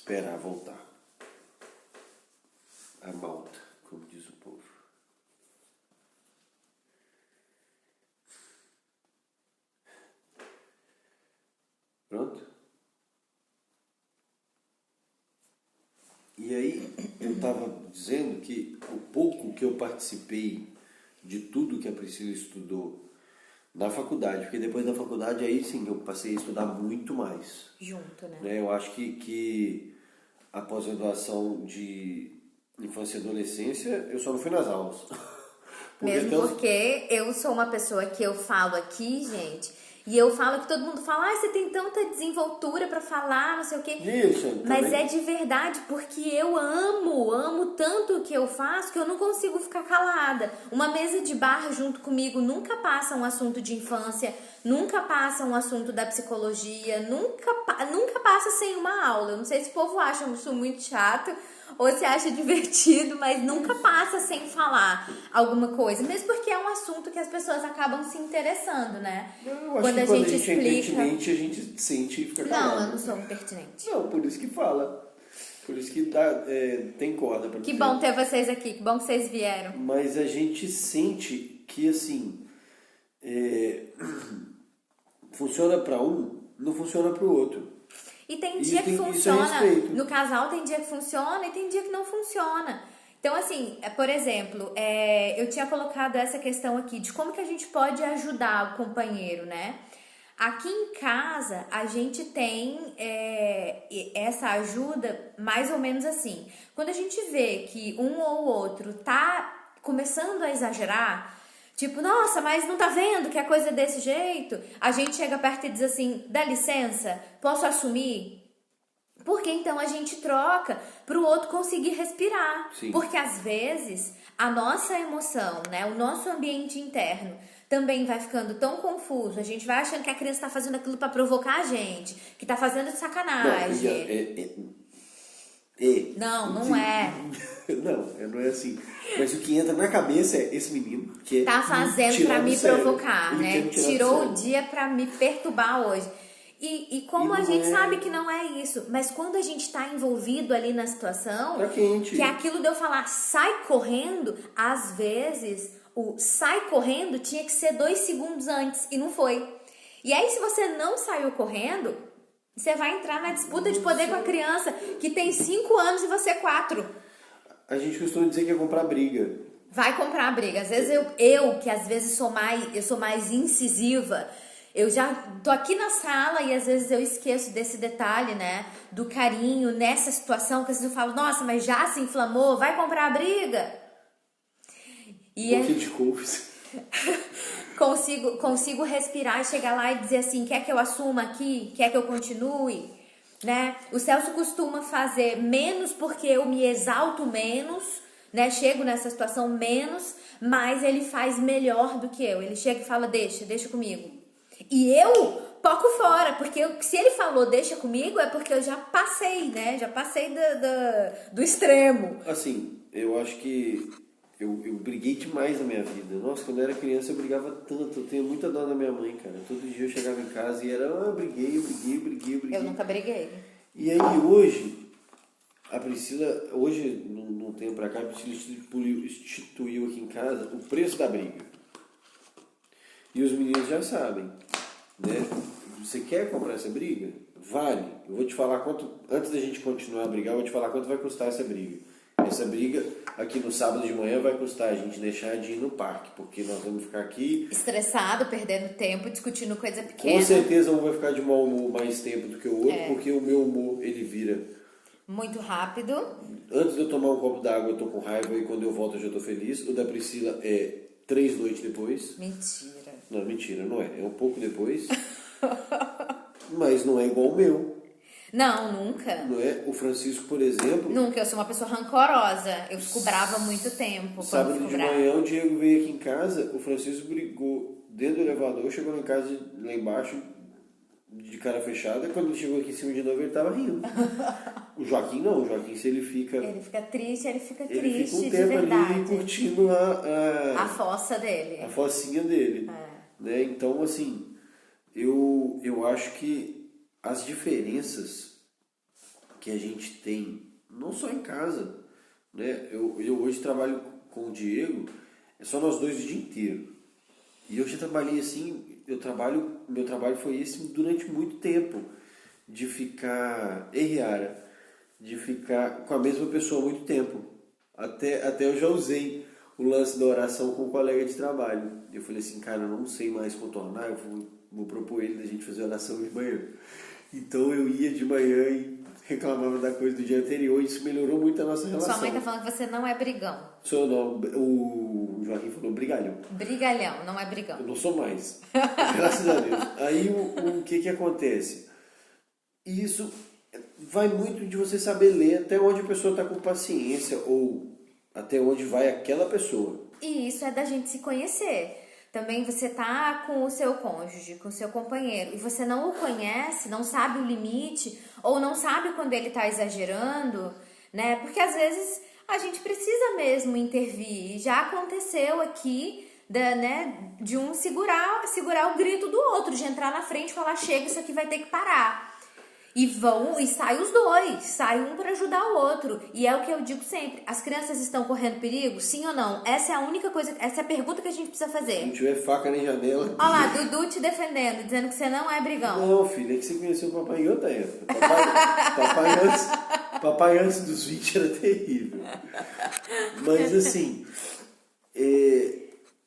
esperar voltar a malta, como diz o povo. Pronto? E aí eu estava dizendo que o pouco que eu participei de tudo que a Priscila estudou na faculdade, porque depois da faculdade aí sim eu passei a estudar muito mais. Junto, né? Eu acho que a pós-graduação de infância e adolescência, eu só não fui nas aulas. Porque eu sou uma pessoa que eu falo aqui, gente, e eu falo que todo mundo fala, você tem tanta desenvoltura pra falar, não sei o quê. Isso, mas também. é de verdade, porque eu amo tanto o que eu faço que eu não consigo ficar calada. Uma mesa de bar junto comigo nunca passa um assunto de infância, nunca passa um assunto da psicologia, nunca passa sem uma aula. Eu não sei se o povo acha isso muito chato ou se acha divertido, mas nunca passa sem falar alguma coisa, mesmo porque é um assunto que as pessoas acabam se interessando, né? Eu acho que quando a gente é impertinente, a gente sente e fica calado. Não, eu não sou impertinente. Não, por isso que fala. Por isso que tem corda pra Que dizer. bom ter vocês aqui, que bom que vocês vieram. Mas a gente sente que, assim, funciona pra um, não funciona pro outro. E tem dia que funciona, no casal tem dia que funciona e tem dia que não funciona. Então, assim, por exemplo, eu tinha colocado essa questão aqui de como que a gente pode ajudar o companheiro, né? Aqui em casa, a gente tem essa ajuda mais ou menos assim. Quando a gente vê que um ou outro tá começando a exagerar, tipo, nossa, mas não tá vendo que a coisa é desse jeito? A gente chega perto e diz assim, dá licença, posso assumir? Porque então a gente troca pro outro conseguir respirar. Sim. Porque às vezes a nossa emoção, né, o nosso ambiente interno também vai ficando tão confuso. A gente vai achando que a criança tá fazendo aquilo pra provocar a gente, que tá fazendo de sacanagem. Não é. Não é assim. Mas o que entra na cabeça é esse menino que tá fazendo pra me provocar, ele né? Tirou o dia pra me perturbar hoje. E como a gente sabe que não é isso, mas quando a gente tá envolvido ali na situação, tá quente. Que aquilo de eu falar sai correndo, às vezes o sai correndo tinha que ser 2 segundos antes e não foi. E aí se você não saiu correndo, você vai entrar na disputa de poder com a criança que tem 5 anos e você 4. A gente costuma dizer que é comprar briga. Vai comprar briga. Às vezes eu que às vezes sou mais incisiva, eu já tô aqui na sala e às vezes eu esqueço desse detalhe, né? Do carinho nessa situação, que às vezes eu falo, nossa, mas já se inflamou, vai comprar a briga. E de couves. consigo respirar e chegar lá e dizer assim, quer que eu assuma aqui? Quer que eu continue? Né? O Celso costuma fazer menos porque eu me exalto menos, né? Chego nessa situação menos, mas ele faz melhor do que eu. Ele chega e fala, deixa comigo. E eu toco fora, porque se ele falou deixa comigo, é porque eu já passei, né? Já passei do extremo. Assim, eu acho que eu briguei demais na minha vida. Nossa, quando eu era criança eu brigava tanto. Eu tenho muita dó da minha mãe, cara. Todo dia eu chegava em casa e era, briguei. Eu nunca briguei. E aí hoje, a Priscila, num tempo pra cá, a Priscila instituiu aqui em casa o preço da briga. E os meninos já sabem, né? Você quer comprar essa briga? Vale. Eu vou te falar antes da gente continuar a brigar, eu vou te falar quanto vai custar essa briga. Essa briga aqui no sábado de manhã vai custar a gente deixar de ir no parque, porque nós vamos ficar aqui estressado, perdendo tempo, discutindo coisa pequena. Com certeza um vai ficar de mau humor mais tempo do que o outro, porque o meu humor ele vira muito rápido. Antes de eu tomar um copo d'água eu tô com raiva e quando eu volto eu já tô feliz. O da Priscila é 3 noites depois. Mentira. Não, mentira, não é. É um pouco depois. Mas não é igual o meu. Não, nunca. Não é? O Francisco, por exemplo... Nunca, eu sou uma pessoa rancorosa. Eu fico brava há muito tempo. Sábado de manhã o Diego veio aqui em casa, o Francisco brigou dentro do elevador, chegou lá em casa, lá embaixo, de cara fechada. Quando ele chegou aqui em cima de novo, ele tava rindo. O Joaquim não, o Joaquim se ele fica... Ele fica triste Ele fica de um tempo verdade. ali curtindo a fossa dele. A fossinha dele. Né? Então, assim, eu acho que as diferenças que a gente tem, não só em casa, né? Eu hoje trabalho com o Diego, é só nós dois o dia inteiro. E eu já trabalhei assim, meu trabalho foi esse durante muito tempo, de ficar, Riara, de ficar com a mesma pessoa há muito tempo. Até eu já usei o lance da oração com um colega de trabalho. Eu falei assim, cara, eu não sei mais contornar, eu vou propor ele da gente fazer oração de manhã. Então eu ia de manhã e reclamava da coisa do dia anterior, e isso melhorou muito a nossa relação. Sua mãe tá falando que você não é brigão. Sou não, o Joaquim falou brigalhão. Brigalhão, não é brigão. Eu não sou mais, graças a Deus. Aí o que acontece? Isso vai muito de você saber ler até onde a pessoa está com paciência ou até onde vai aquela pessoa. E isso é da gente se conhecer. Também você tá com o seu cônjuge, com o seu companheiro, e você não o conhece, não sabe o limite, ou não sabe quando ele tá exagerando, né? Porque às vezes a gente precisa mesmo intervir. E já aconteceu aqui, de um segurar o grito do outro, de entrar na frente e falar, chega, isso aqui vai ter que parar. E sai os dois, sai um para ajudar o outro. E é o que eu digo sempre, as crianças estão correndo perigo, sim ou não? Essa é a única coisa, essa é a pergunta que a gente precisa fazer. Se não tiver faca nem janela... Olha lá, Dudu te defendendo, dizendo que você não é brigão. Não, filho, é que você conheceu o papai em outra época. Papai antes dos 20 era terrível. Mas assim...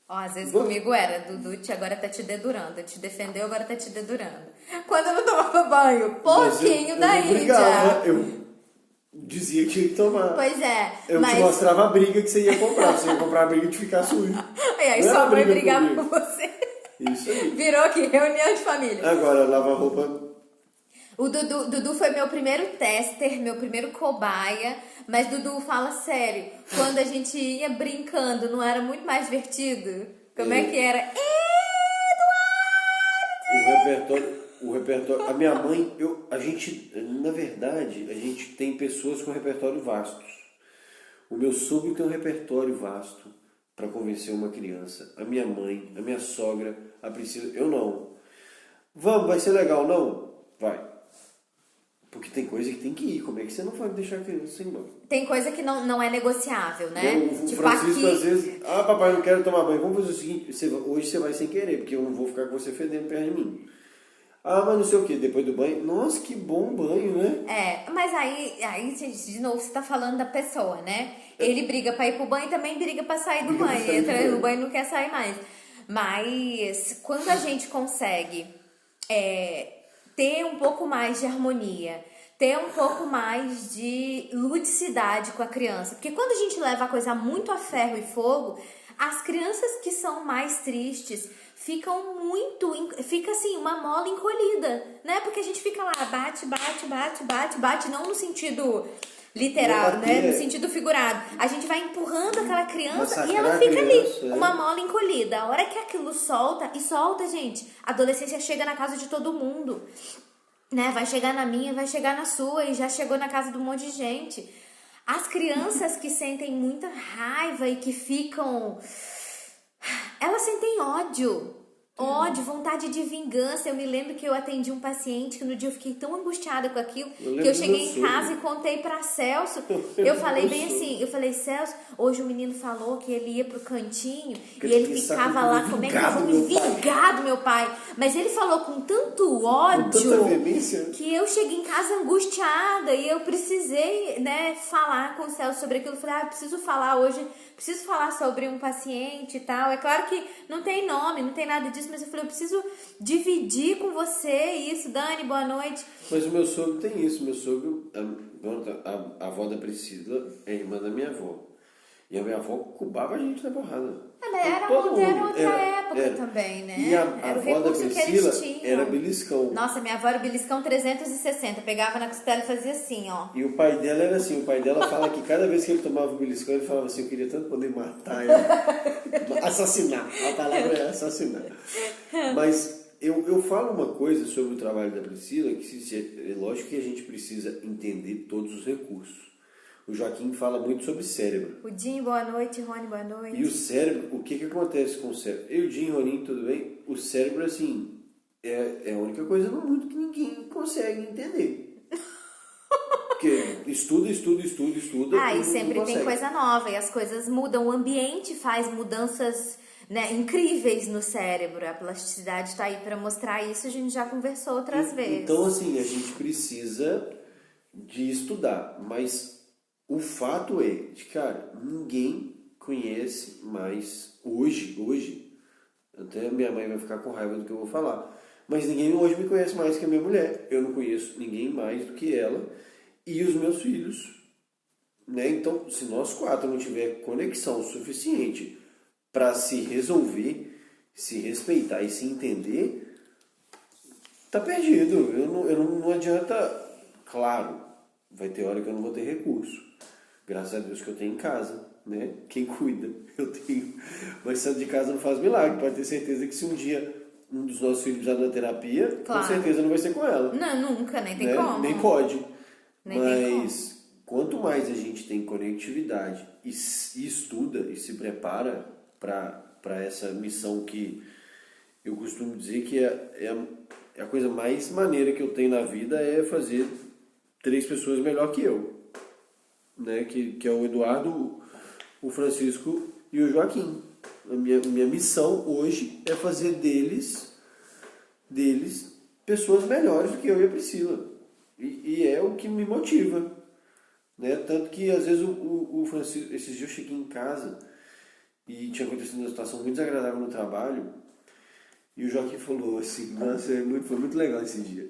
Às vezes comigo era, Dudu agora tá te dedurando, te defendeu, agora tá te dedurando. Quando eu não tomava banho, pouquinho da Índia. Eu dizia que tinha que tomar. Pois é. Eu te mostrava a briga que você ia comprar. Você ia comprar a briga de ficar sujo. E aí sua mãe brigava com você. Isso aí. Virou aqui, reunião de família. Agora, lava roupa. O Dudu foi meu primeiro tester, meu primeiro cobaia. Mas Dudu, fala sério, quando a gente ia brincando, não era muito mais divertido? Como é que era? O repertório, a minha mãe, na verdade, a gente tem pessoas com repertório vastos. O meu sogro tem um repertório vasto para convencer uma criança. A minha mãe, a minha sogra, a Priscila, eu não. Vamos, vai ser legal, não? Vai. Porque tem coisa que tem que ir. Como é que você não vai deixar a criança sem banho? Tem coisa que não é negociável, né? O tipo Francisco, às vezes... papai, não quero tomar banho. Vamos fazer o seguinte. Hoje você vai sem querer, porque eu não vou ficar com você fedendo perto de mim. Mas não sei o que. Depois do banho... Nossa, que bom banho, né? Mas aí de novo, você tá falando da pessoa, né? Ele briga pra ir pro banho e também briga pra sair do banho. Entra no banho e não quer sair mais. Mas quando a gente consegue... ter um pouco mais de harmonia, ter um pouco mais de ludicidade com a criança. Porque quando a gente leva a coisa muito a ferro e fogo, as crianças que são mais tristes fica assim, uma mola encolhida, né? Porque a gente fica lá, bate, não no sentido literal, né? No sentido figurado. A gente vai empurrando aquela criança e ela fica ali, uma mola encolhida. A hora que aquilo solta, gente, a adolescência chega na casa de todo mundo, né? Vai chegar na minha, vai chegar na sua e já chegou na casa de um monte de gente. As crianças que sentem muita raiva e que ficam... Elas sentem ódio, vontade de vingança. Eu me lembro que eu atendi um paciente que no dia eu fiquei tão angustiada com aquilo que eu cheguei em casa e contei pra Celso. Eu falei bem assim, Celso, hoje o menino falou que ele ia pro cantinho e ele ficava lá, como é que eu vou me vingar do meu pai? Mas ele falou com tanto ódio que eu cheguei em casa angustiada e eu precisei, né, falar com o Celso sobre aquilo. Eu falei, eu preciso falar hoje, preciso falar sobre um paciente e tal. É claro que não tem nome, não tem nada disso, mas eu falei, eu preciso dividir com você isso. Dani, boa noite. Mas o meu sogro tem isso. Meu sogro, a avó da Priscila é irmã da minha avó. E a minha avó cubava a gente na porrada. Mas era outra época também, né? E a era o avó da recurso que eles Priscila tinham. era beliscão. Nossa, minha avó era beliscão 360. Pegava na costela e fazia assim, ó. E o pai dela era assim. O pai dela fala que cada vez que ele tomava o beliscão, ele falava assim, eu queria tanto poder matar ele. Assassinar. A palavra é assassinar. Mas eu falo uma coisa sobre o trabalho da Priscila, que é lógico que a gente precisa entender todos os recursos. O Joaquim fala muito sobre cérebro. O Dinho, boa noite. Rony, boa noite. E o cérebro, o que acontece com o cérebro? Eu, Dinho, Roninho, tudo bem? O cérebro, assim, é a única coisa no mundo que ninguém consegue entender. Porque estuda. E sempre tem coisa nova, e as coisas mudam. O ambiente faz mudanças, né, incríveis no cérebro. A plasticidade está aí para mostrar isso, a gente já conversou outras vezes. Então, assim, a gente precisa de estudar, mas o fato é de, cara, ninguém conhece mais hoje, até minha mãe vai ficar com raiva do que eu vou falar, mas ninguém hoje me conhece mais que a minha mulher, eu não conheço ninguém mais do que ela e os meus filhos, né? Então, se nós quatro não tiver conexão suficiente para se resolver, se respeitar e se entender, tá perdido. Não adianta. Claro, vai ter hora que eu não vou ter recurso. Graças a Deus que eu tenho em casa, né? Quem cuida, eu tenho. Mas santo de casa não faz milagre. Pode ter certeza que se um dia um dos nossos filhos precisar da terapia, com certeza não vai ser com ela. Não, nunca, nem tem como. Nem pode. Nem Mas quanto mais a gente tem conectividade e estuda e se prepara para essa missão que eu costumo dizer que é a coisa mais maneira que eu tenho na vida é fazer 3 pessoas melhor que eu, né? Que é o Eduardo, o Francisco e o Joaquim. A minha missão hoje é fazer deles pessoas melhores do que eu e a Priscila. E é o que me motiva, né? Tanto que às vezes o Francisco, esses dias eu cheguei em casa e tinha acontecido uma situação muito desagradável no trabalho e o Joaquim falou assim, nossa, foi muito legal esse dia.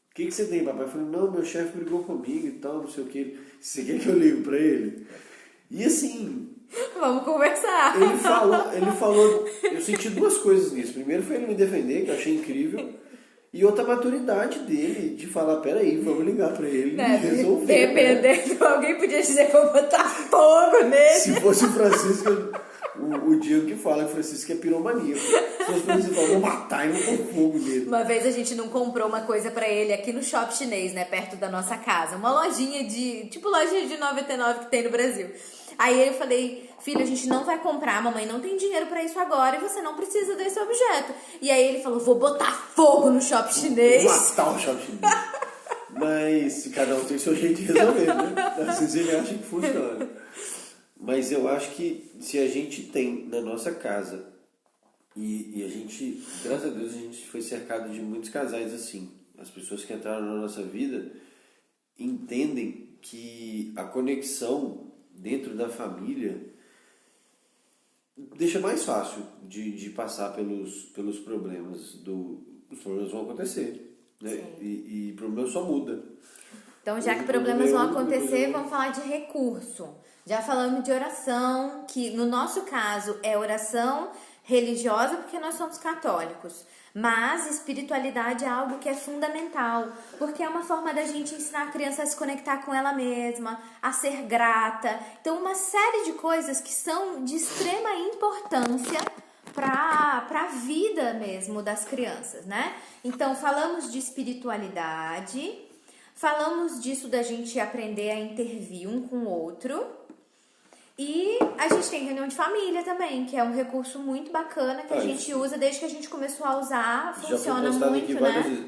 O que você tem, papai? Eu falei, não, meu chefe brigou comigo e tal, não sei o que. Você quer que eu ligo pra ele? E assim... Vamos conversar. Ele falou... Eu senti 2 coisas nisso. Primeiro foi ele me defender, que eu achei incrível. E outra maturidade dele, de falar, peraí, vamos ligar pra ele e resolver. Dependendo, alguém podia dizer, vou botar fogo nele. Se fosse o Francisco... O Diego que fala que o Francisco é piromaníaco. Se fosse o Francisco, vou matar e vou pôr fogo nele. Uma vez a gente não comprou uma coisa pra ele aqui no Shopping Chinês, né? Perto da nossa casa. Uma lojinha tipo lojinha de 99 que tem no Brasil. Aí eu falei, filho, a gente não vai comprar, mamãe não tem dinheiro pra isso agora e você não precisa desse objeto. E aí ele falou, vou botar fogo no Shopping Chinês. Vou matar o Shopping Chinês. Mas cada um tem seu jeito de resolver, né? Às vezes ele acha que funciona. Mas eu acho que se a gente tem na nossa casa, e a gente, graças a Deus, a gente foi cercado de muitos casais assim. As pessoas que entraram na nossa vida entendem que a conexão dentro da família deixa mais fácil de passar pelos problemas. Os problemas vão acontecer, né? E problema só muda. Então, já que problemas vão acontecer, vamos falar de recurso. Já falamos de oração, que no nosso caso é oração religiosa, porque nós somos católicos. Mas espiritualidade é algo que é fundamental, porque é uma forma da gente ensinar a criança a se conectar com ela mesma, a ser grata. Então, uma série de coisas que são de extrema importância para a vida mesmo das crianças, né? Então, falamos de espiritualidade, falamos disso da gente aprender a intervir um com o outro. E a gente tem reunião de família também, que é um recurso muito bacana que a gente usa desde que a gente começou a usar. Funciona muito, né?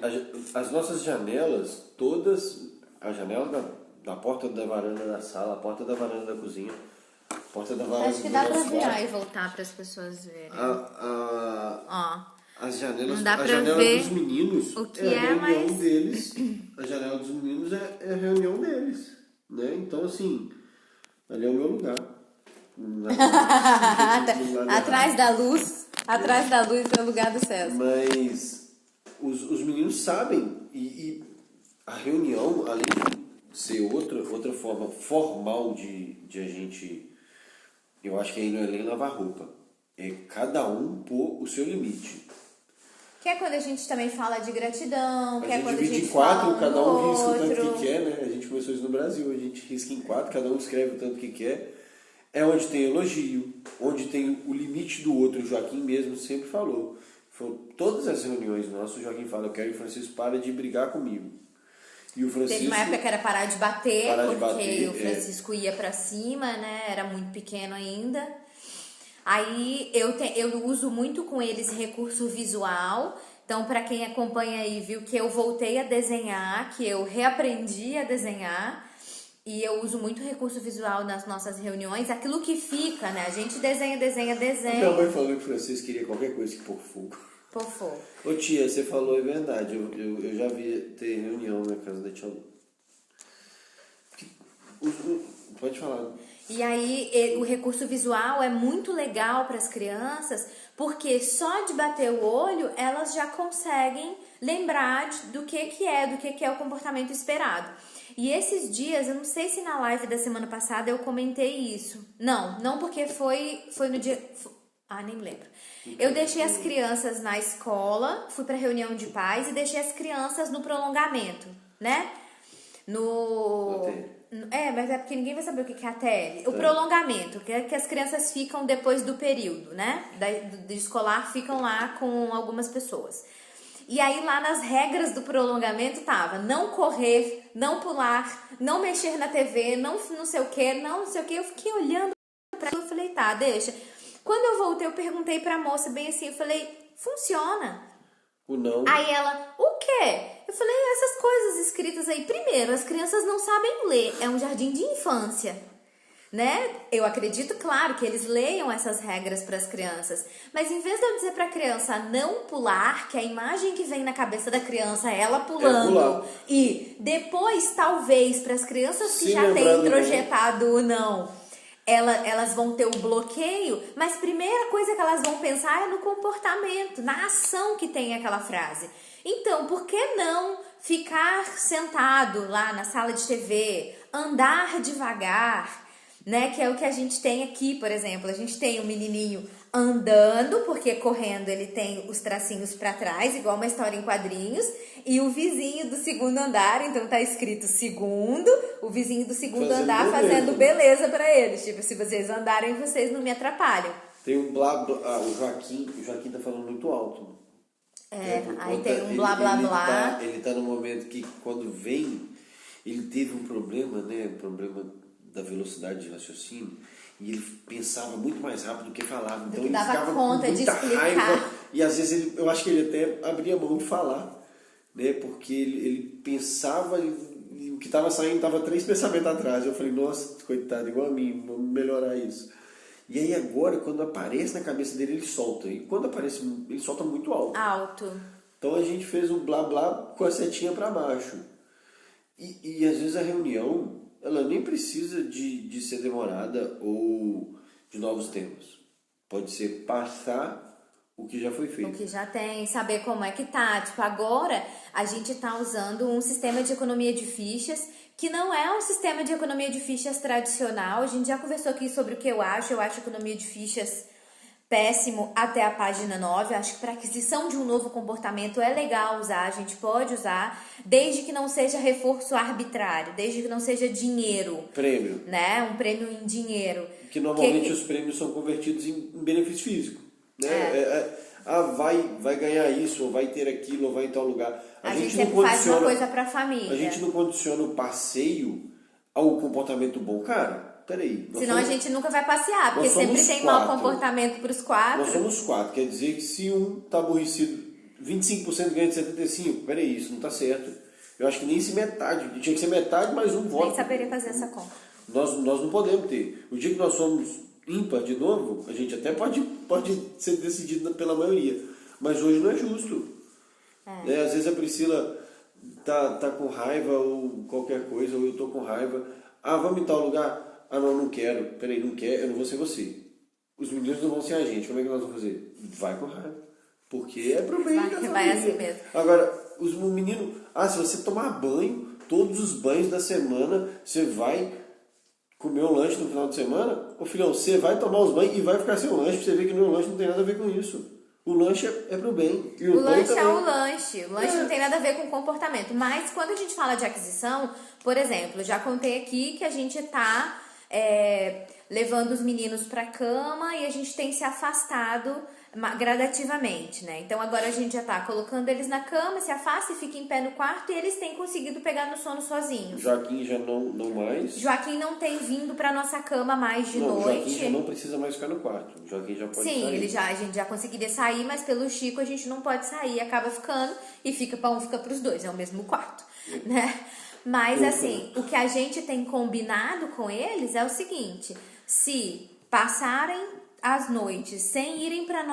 As nossas janelas, todas, a janela da porta da varanda da sala, a porta da varanda da cozinha, a porta da varanda acho que dá pra virar e voltar para as pessoas verem. As janelas, não dá pra a janela ver dos meninos o que é a reunião mas... deles. A janela dos meninos é a reunião deles, né? Então, assim, ali é o meu lugar. Atrás da luz é o lugar do céu. Mas os meninos sabem e a reunião, além de ser outra forma formal de a gente, eu acho que aí não é nem lavar roupa, é cada um pôr o seu limite. Que é quando a gente também fala de gratidão, que é quando a gente divide em 4, cada um risca o outro. tanto que quer, né? A gente começou isso no Brasil, a gente risca em 4, cada um escreve o tanto que quer. É onde tem elogio, onde tem o limite do outro. O Joaquim mesmo sempre falou. Todas as reuniões nossas, o Joaquim fala, eu quero que o Francisco pare de brigar comigo. E o Francisco... Teve uma época que era parar de bater, porque o Francisco ia pra cima, né? Era muito pequeno ainda. Aí eu uso muito com ele esse recurso visual. Então, para quem acompanha aí, viu que eu voltei a desenhar, que eu reaprendi a desenhar. E eu uso muito recurso visual nas nossas reuniões. Aquilo que fica, né? A gente desenha. Minha mãe falou que o francês queria qualquer coisa que pôr fogo. Por fogo. Ô tia, você falou, é verdade. Eu já vi ter reunião na casa da tia Lu. Pode falar. E aí, o recurso visual é muito legal para as crianças, porque só de bater o olho, elas já conseguem lembrar do que é o comportamento esperado. E esses dias, eu não sei se na live da semana passada eu comentei isso. Não porque foi no dia... nem me lembro. Eu deixei as crianças na escola, fui para reunião de pais e deixei as crianças no prolongamento, né? Mas é porque ninguém vai saber o que é a TL. O prolongamento, que é que as crianças ficam depois do período, né? Do escolar, ficam lá com algumas pessoas. E aí lá nas regras do prolongamento tava não correr, não pular, não mexer na TV, não sei o que. Eu fiquei olhando pra ela e falei, tá, deixa. Quando eu voltei, eu perguntei pra moça bem assim, eu falei, funciona? O não. Aí ela, o quê? Eu falei, essas coisas escritas aí. Primeiro, as crianças não sabem ler, é um jardim de infância. Né? Eu acredito, claro, que eles leiam essas regras para as crianças, mas em vez de eu dizer para a criança não pular, que a imagem que vem na cabeça da criança é ela pulando, e depois, talvez, para as crianças que já têm introjetado o não, elas vão ter o bloqueio, mas a primeira coisa que elas vão pensar é no comportamento, na ação que tem aquela frase. Então, por que não ficar sentado lá na sala de TV, andar devagar, né? Que é o que a gente tem aqui, por exemplo. A gente tem o menininho andando, porque correndo ele tem os tracinhos para trás, igual uma história em quadrinhos, e o vizinho do segundo andar, então tá escrito segundo, o vizinho do segundo andar fazendo beleza para eles. Tipo, se vocês andarem, vocês não me atrapalham. Tem um blá blá, o Joaquim tá falando muito alto. Aí tem um blá blá blá. Ele tá no momento que quando vem, ele teve um problema, né? Um problema da velocidade de raciocínio, e ele pensava muito mais rápido do que falava. Então ele ficava com muita raiva, e às vezes eu acho que ele até abria mão de falar, né? Porque ele pensava, e o que estava saindo estava 3 pensamentos atrás. Eu falei, nossa, coitado, igual a mim, vamos melhorar isso. E aí agora, quando aparece na cabeça dele, ele solta. E quando aparece, ele solta muito alto. Então a gente fez um blá blá com a setinha para baixo. E às vezes a reunião, ela nem precisa de ser demorada ou de novos temas. Pode ser passar o que já foi feito. O que já tem, saber como é que tá. Tipo, agora a gente tá usando um sistema de economia de fichas, que não é um sistema de economia de fichas tradicional. A gente já conversou aqui sobre o que eu acho. Eu acho economia de fichas péssimo até a página 9. Eu acho que para aquisição de um novo comportamento é legal usar, a gente pode usar, desde que não seja reforço arbitrário, desde que não seja dinheiro. Prêmio. Né? Um prêmio em dinheiro. Que normalmente os prêmios são convertidos em benefício físico. Né? Vai ganhar isso, ou vai ter aquilo, ou vai em tal lugar. A gente sempre faz uma coisa para a família. A gente não condiciona o passeio ao comportamento bom. Cara, peraí. Senão a gente nunca vai passear, porque sempre tem mau comportamento para os 4. Nós somos 4, quer dizer que se um tá aborrecido, 25% ganha de 75%, peraí, isso não tá certo. Eu acho que nem se metade, tinha que ser metade mais um voto. Nem saberia fazer essa conta. Nós não podemos ter. O dia que nós somos ímpar de novo, a gente até pode ser decidido pela maioria, mas hoje não é justo. Né? Às vezes a Priscila tá com raiva ou qualquer coisa, ou eu tô com raiva. Vamos em tal lugar? Não quero. Peraí, não quer, eu não vou ser você. Os meninos não vão ser a gente. Como é que nós vamos fazer? Vai com raiva. Porque é pro bem da família. Vai assim mesmo. Agora, os meninos... se você tomar banho, todos os banhos da semana, você vai comer um lanche no final de semana, ô filhão, você vai tomar os banhos e vai ficar sem o lanche, pra você ver que o meu lanche não tem nada a ver com isso. O lanche é pro bem. E o lanche também. É o lanche. O lanche não tem nada a ver com comportamento. Mas quando a gente fala de aquisição, por exemplo, já contei aqui que a gente tá levando os meninos pra cama e a gente tem se afastado gradativamente, né? Então agora a gente já tá colocando eles na cama, se afasta e fica em pé no quarto e eles têm conseguido pegar no sono sozinhos. Joaquim já não mais. Joaquim não tem vindo pra nossa cama mais de noite. Joaquim já não precisa mais ficar no quarto. Joaquim já pode sair. Sim, a gente já conseguiria sair, mas pelo Chico a gente não pode sair, acaba ficando e fica pra um, fica pros dois, é o mesmo quarto, né? Mas assim, o que a gente tem combinado com eles é o seguinte: se passarem as noites sem irem para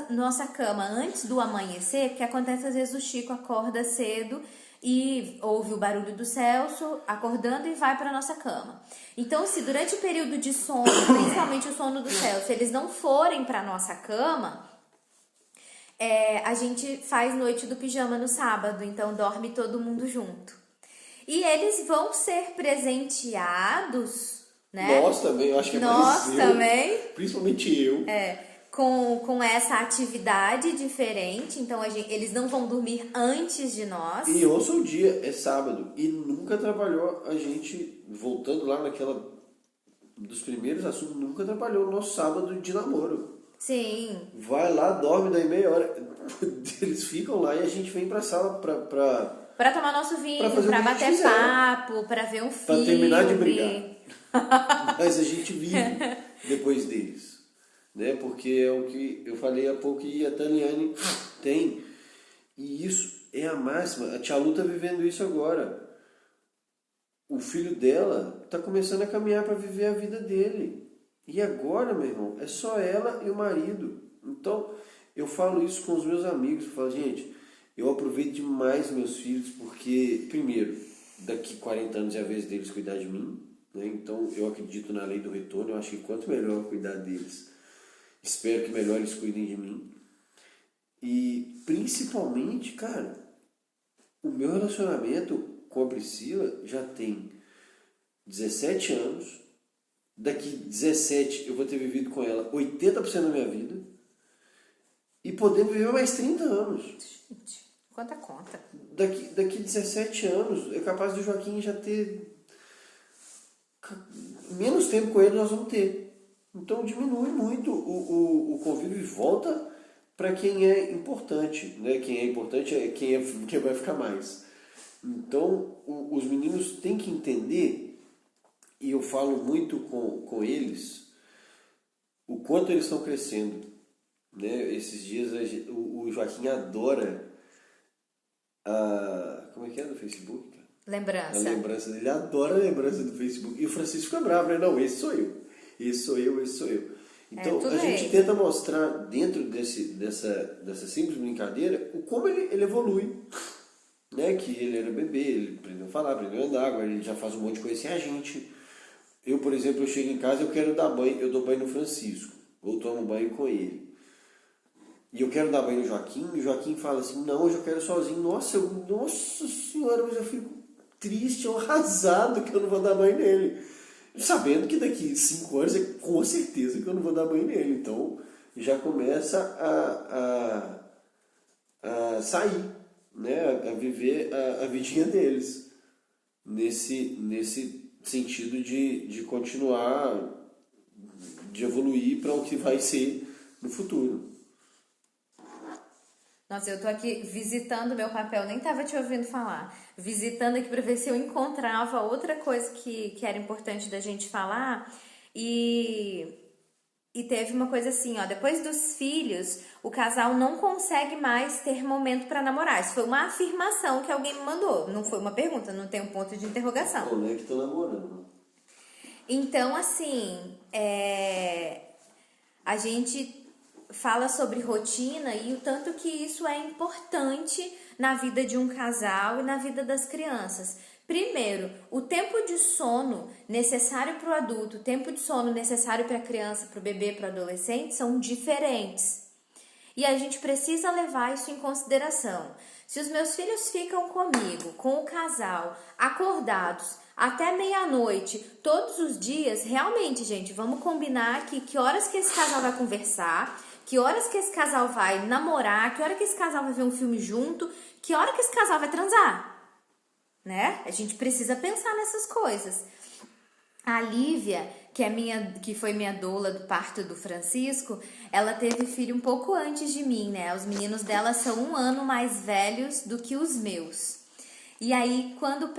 nossa cama antes do amanhecer, porque acontece às vezes o Chico acorda cedo e ouve o barulho do Celso acordando e vai para nossa cama. Então, se durante o período de sono, principalmente o sono do Celso, eles não forem para nossa cama, a gente faz noite do pijama no sábado, então dorme todo mundo junto. E eles vão ser presenteados, né? Nós também, eu acho que é mais Nós também. Principalmente eu. Com essa atividade diferente. Então, eles não vão dormir antes de nós. E ouça o dia, é sábado. E nunca atrapalhou a gente, voltando lá naquela dos primeiros assuntos, nunca atrapalhou o nosso sábado de namoro. Sim. Vai lá, dorme, daí meia hora. Eles ficam lá e a gente vem pra sala pra tomar nosso vinho, pra bater papo, pra ver um filme. Pra terminar de brigar. Mas a gente vive depois deles, né? Porque é o que eu falei há pouco e a Taliane tem. E isso é a máxima. A Tia Lu tá vivendo isso agora. O filho dela tá começando a caminhar para viver a vida dele. E agora, meu irmão, é só ela e o marido. Então, eu falo isso com os meus amigos. Eu falo, gente, eu aproveito demais meus filhos porque, primeiro, daqui 40 anos é a vez deles cuidar de mim. Né? Então, eu acredito na lei do retorno. Eu acho que quanto melhor eu cuidar deles, espero que melhor eles cuidem de mim. E, principalmente, cara, o meu relacionamento com a Priscila já tem 17 anos. Daqui 17 eu vou ter vivido com ela 80% da minha vida. E podemos viver mais 30 anos. Gente, quanta conta. Daqui 17 anos é capaz do Joaquim já ter... Menos tempo com ele nós vamos ter. Então diminui muito o convívio e volta para quem é importante. Né? Quem é importante é quem vai ficar mais. Então os meninos têm que entender, e eu falo muito com eles, o quanto eles estão crescendo. Né? Esses dias o Joaquim adora como é que é do Facebook? Lembrança. A lembrança dele, adora a lembrança do Facebook. E o Francisco fica bravo, né? Não, esse sou eu. Esse sou eu, esse sou eu. Então, a gente tenta mostrar dentro dessa simples brincadeira como ele evolui. Né? Que ele era bebê, ele aprendeu a falar, aprendeu a andar, agora ele já faz um monte de coisa sem a gente. Eu, por exemplo, eu chego em casa, eu quero dar banho, eu dou banho no Francisco. Ou tomo banho com ele. E eu quero dar banho no Joaquim, e o Joaquim fala assim, não, hoje eu quero sozinho. Nossa senhora, mas eu fico triste, arrasado que eu não vou dar banho nele. Sabendo que daqui 5 anos é com certeza que eu não vou dar banho nele. Então já começa a sair, né? A viver a vidinha deles. Nesse sentido de continuar, de evoluir para o que vai ser no futuro. Nossa, eu tô aqui visitando meu papel, nem tava te ouvindo falar. Visitando aqui para ver se eu encontrava outra coisa que era importante da gente falar. E teve uma coisa assim, ó, depois dos filhos, o casal não consegue mais ter momento para namorar. Isso foi uma afirmação que alguém me mandou, não foi uma pergunta, não tem um ponto de interrogação. Como é que tá namorando? Então, assim, a gente fala sobre rotina e o tanto que isso é importante na vida de um casal e na vida das crianças. Primeiro, o tempo de sono necessário para o adulto, o tempo de sono necessário para a criança, para o bebê, para o adolescente são diferentes. E a gente precisa levar isso em consideração. Se os meus filhos ficam comigo, com o casal, acordados até meia-noite, todos os dias, realmente, gente, vamos combinar aqui que horas que esse casal vai conversar, que horas que esse casal vai namorar, que hora que esse casal vai ver um filme junto, que hora que esse casal vai transar. Né? A gente precisa pensar nessas coisas. A Lívia que foi minha doula do parto do Francisco, ela teve filho um pouco antes de mim, né? Os meninos dela são 1 ano mais velhos do que os meus. E aí, quando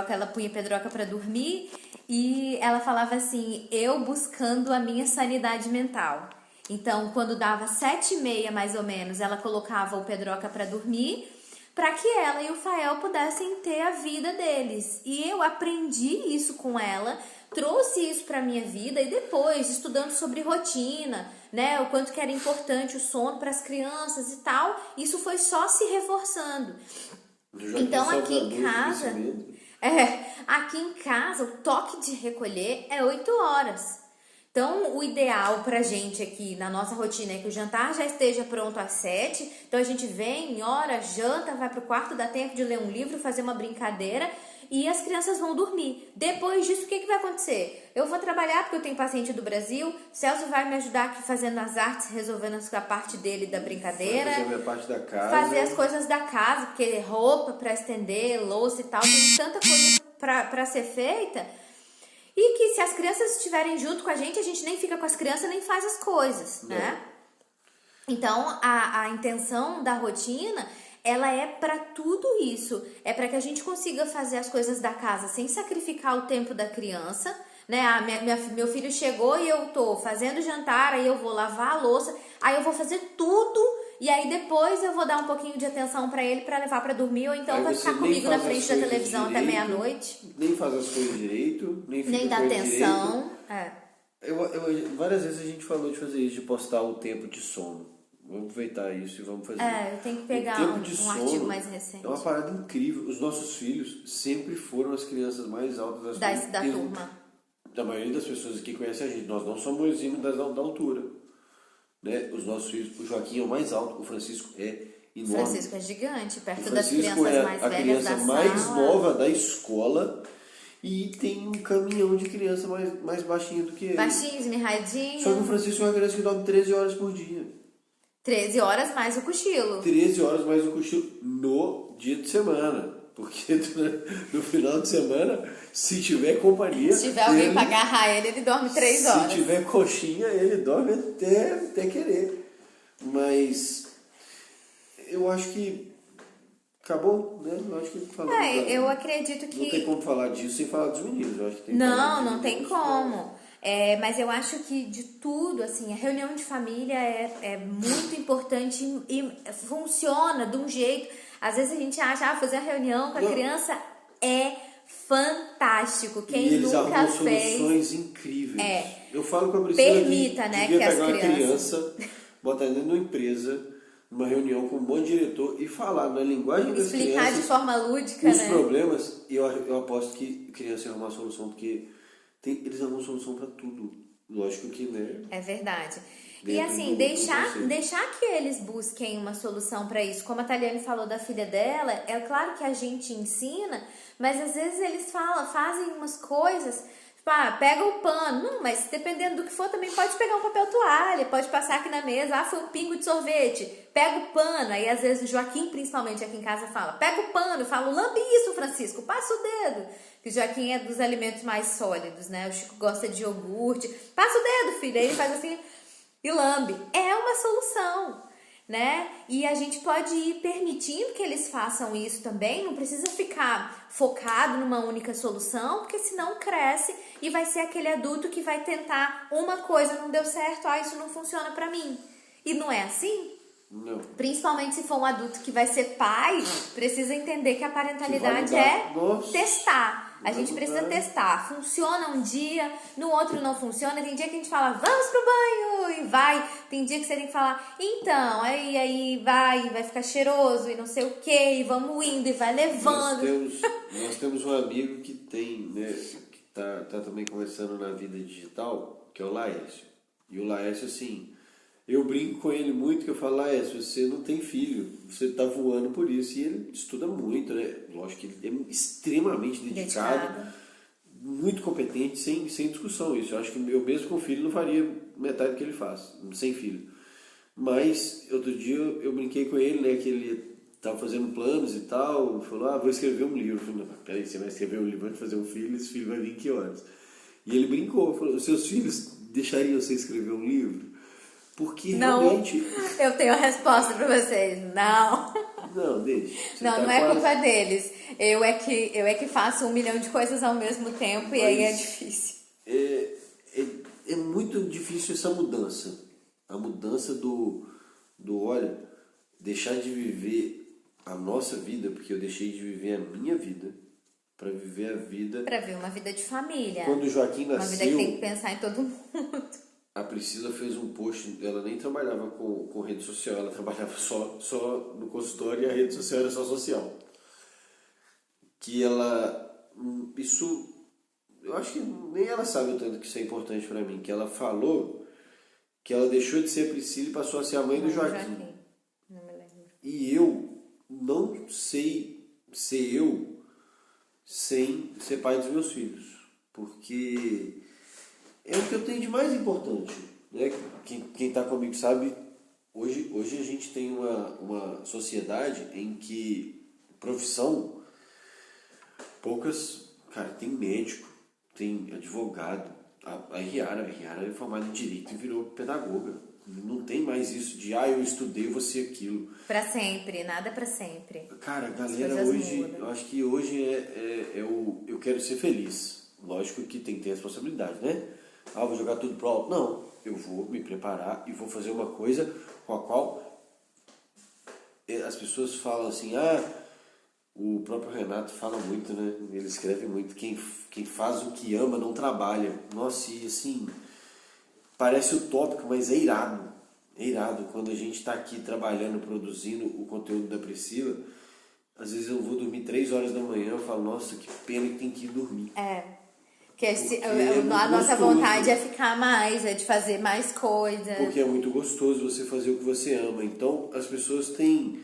ela punha Pedroca pra dormir e ela falava assim, eu buscando a minha sanidade mental. Então, quando dava 7h30 mais ou menos, ela colocava o Pedroca pra dormir, para que ela e o Fael pudessem ter a vida deles. E eu aprendi isso com ela, trouxe isso para minha vida e depois, estudando sobre rotina, né, o quanto que era importante o sono para as crianças e tal, isso foi só se reforçando. Então aqui em casa, o toque de recolher é 8 horas. Então, o ideal pra gente aqui na nossa rotina é que o jantar já esteja pronto às 7. Então, a gente vem, ora, janta, vai pro quarto, dá tempo de ler um livro, fazer uma brincadeira e as crianças vão dormir. Depois disso, o que vai acontecer? Eu vou trabalhar porque eu tenho paciente do Brasil, Celso vai me ajudar aqui fazendo as artes, resolvendo a parte dele da brincadeira. Fazer a minha parte da casa. Fazer as coisas da casa, porque roupa pra estender, louça e tal, tem tanta coisa pra ser feita. E que se as crianças estiverem junto com a gente nem fica com as crianças, nem faz as coisas, né? Então, a intenção da rotina, ela é para tudo isso. É para que a gente consiga fazer as coisas da casa sem sacrificar o tempo da criança, né? Meu filho chegou e eu tô fazendo jantar, aí eu vou lavar a louça, aí eu vou fazer tudo e aí depois eu vou dar um pouquinho de atenção para ele para levar para dormir, ou então vai ficar comigo na frente da televisão até meia-noite. Nem faz as coisas direito, nem dá atenção. Várias vezes a gente falou de fazer isso, de postar o tempo de sono. Vamos aproveitar isso e vamos fazer. Eu tenho que pegar um artigo mais recente. É uma parada incrível. Os nossos filhos sempre foram as crianças mais altas da turma. Da maioria das pessoas aqui conhecem a gente. Nós não somos exímios da altura. Né? Os nossos filhos, o Joaquim é o mais alto, o Francisco é enorme. O Francisco é gigante, perto das crianças mais velhas da sala. A criança mais nova da escola e tem um caminhão de criança mais baixinho do que ele. Baixinho, esmirradinho. Só que o Francisco é uma criança que dorme 13 horas por dia. 13 horas mais o cochilo. 13 horas mais o cochilo no dia de semana. Porque no final de semana, se tiver companhia... Se tiver alguém pra agarrar ele dorme 3 horas. Se tiver coxinha, ele dorme até querer. Mas eu acho que acabou, né? Eu acho que falou. Eu acredito que... Não tem como falar disso sem falar dos meninos. Eu acho que tem que não tem como. Mas eu acho que de tudo, assim, a reunião de família é muito importante e funciona de um jeito... Às vezes a gente acha, fazer a reunião com a criança é fantástico. Quem nunca fez... soluções incríveis. Eu falo com a Priscila permita, né, que as criança, botar dentro de uma empresa, numa reunião com um bom diretor e falar na linguagem das crianças... Explicar de forma lúdica, os problemas. E eu aposto que criança é uma solução, porque eles dão uma solução para tudo. Lógico que, né? É verdade. E assim, deixar que eles busquem uma solução para isso. Como a Taliane falou da filha dela, é claro que a gente ensina, mas às vezes eles fazem umas coisas, tipo, pega o pano. Não, mas dependendo do que for, também pode pegar um papel toalha, pode passar aqui na mesa, foi um pingo de sorvete, pega o pano. Aí às vezes o Joaquim, principalmente aqui em casa, fala, pega o pano, eu falo, lambe isso, Francisco, passa o dedo. Que o Joaquim é dos alimentos mais sólidos, né? O Chico gosta de iogurte, passa o dedo, filho. Aí ele faz assim... e lambe. É uma solução, né? E a gente pode ir permitindo que eles façam isso também, não precisa ficar focado numa única solução, porque senão cresce e vai ser aquele adulto que vai tentar uma coisa, não deu certo, isso não funciona pra mim. E não é assim? Não. Principalmente se for um adulto que vai ser pai, precisa entender que a parentalidade testar. A gente precisa testar. Funciona um dia, no outro não funciona. Tem dia que a gente fala, vamos pro banho, e vai. Tem dia que você tem que falar, então, aí vai ficar cheiroso e não sei o que, e vamos indo e vai levando. Nós temos um amigo que tem, né, que tá também começando na vida digital, que é o Laércio. E o Laércio, assim, eu brinco com ele muito, que eu falo, Laércio, você não tem filho, você tá voando por isso. E ele estuda muito, né? Lógico que ele é extremamente dedicado. Muito competente, sem discussão isso. Eu acho que eu mesmo com filho não faria metade do que ele faz, sem filho. Mas, outro dia eu brinquei com ele, né, que ele estava fazendo planos e tal, falou, vou escrever um livro. Eu falei, não, peraí, você vai escrever um livro, vai fazer um filho, esse filho vai vir em que horas? E ele brincou, falou, os seus filhos deixariam você escrever um livro? Porque não, realmente... eu tenho a resposta para vocês, não. Não, deixa. Não, tá não é culpa deles. Eu é que faço 1 milhão de coisas ao mesmo tempo. Mas e aí é difícil. É muito difícil essa mudança. A mudança olha, deixar de viver a nossa vida, porque eu deixei de viver a minha vida para viver a vida... Para ver uma vida de família. Quando o Joaquim nasceu... Uma vida que tem que pensar em todo mundo. A Priscila fez um post, ela nem trabalhava com rede social, ela trabalhava só no consultório e a rede social era só social. Que ela... Isso... Eu acho que nem ela sabe o tanto que isso é importante para mim. Que ela falou que ela deixou de ser a Priscila e passou a ser a mãe do Joaquim. Não me lembro. E eu não sei ser eu sem ser pai dos meus filhos. Porque é o que eu tenho de mais importante. Né? Quem está comigo sabe, hoje a gente tem uma sociedade em que profissão, poucas... Cara, tem médico, tem advogado. A Riara é formada em Direito e virou pedagoga. Não tem mais isso de, eu estudei, eu vou ser aquilo. Pra sempre, nada pra sempre. Cara, a galera hoje, eu acho que hoje eu quero ser feliz. Lógico que tem que ter responsabilidade, né? Vou jogar tudo pro alto. Não, eu vou me preparar e vou fazer uma coisa com a qual as pessoas falam assim, o próprio Renato fala muito, né? Ele escreve muito, quem faz o que ama não trabalha. Nossa, e assim, parece utópico, mas é irado. É irado. Quando a gente está aqui trabalhando, produzindo o conteúdo da Priscila, às vezes eu vou dormir 3 horas da manhã, eu falo, nossa, que pena que tem que ir dormir. Porque a nossa vontade é ficar mais, é de fazer mais coisa. Porque é muito gostoso você fazer o que você ama. Então, as pessoas têm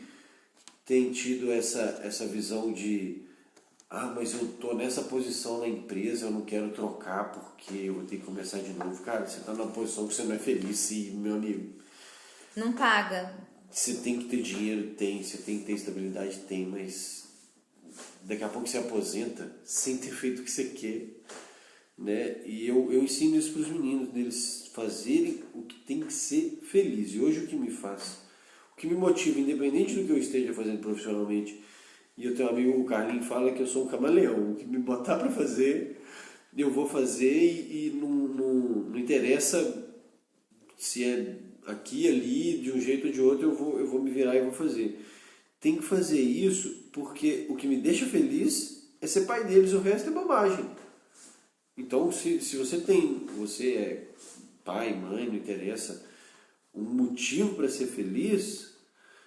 tido essa visão de mas eu tô nessa posição na empresa, eu não quero trocar porque eu vou ter que começar de novo. Cara, você tá numa posição que você não é feliz e, meu amigo... Não paga. Você tem que ter dinheiro? Tem. Você tem que ter estabilidade? Tem, mas daqui a pouco você aposenta sem ter feito o que você quer, né? E eu ensino isso para os meninos, deles fazerem o que tem que ser feliz. E hoje o que me faz... O que me motiva, independente do que eu esteja fazendo profissionalmente, e eu tenho um amigo, o Carlinhos, fala que eu sou um camaleão. O que me botar para fazer, eu vou fazer e não interessa se é aqui, ali, de um jeito ou de outro, eu vou me virar e vou fazer. Tem que fazer isso porque o que me deixa feliz é ser pai deles, o resto é bobagem. Então, se você é pai, mãe, não interessa, um motivo para ser feliz,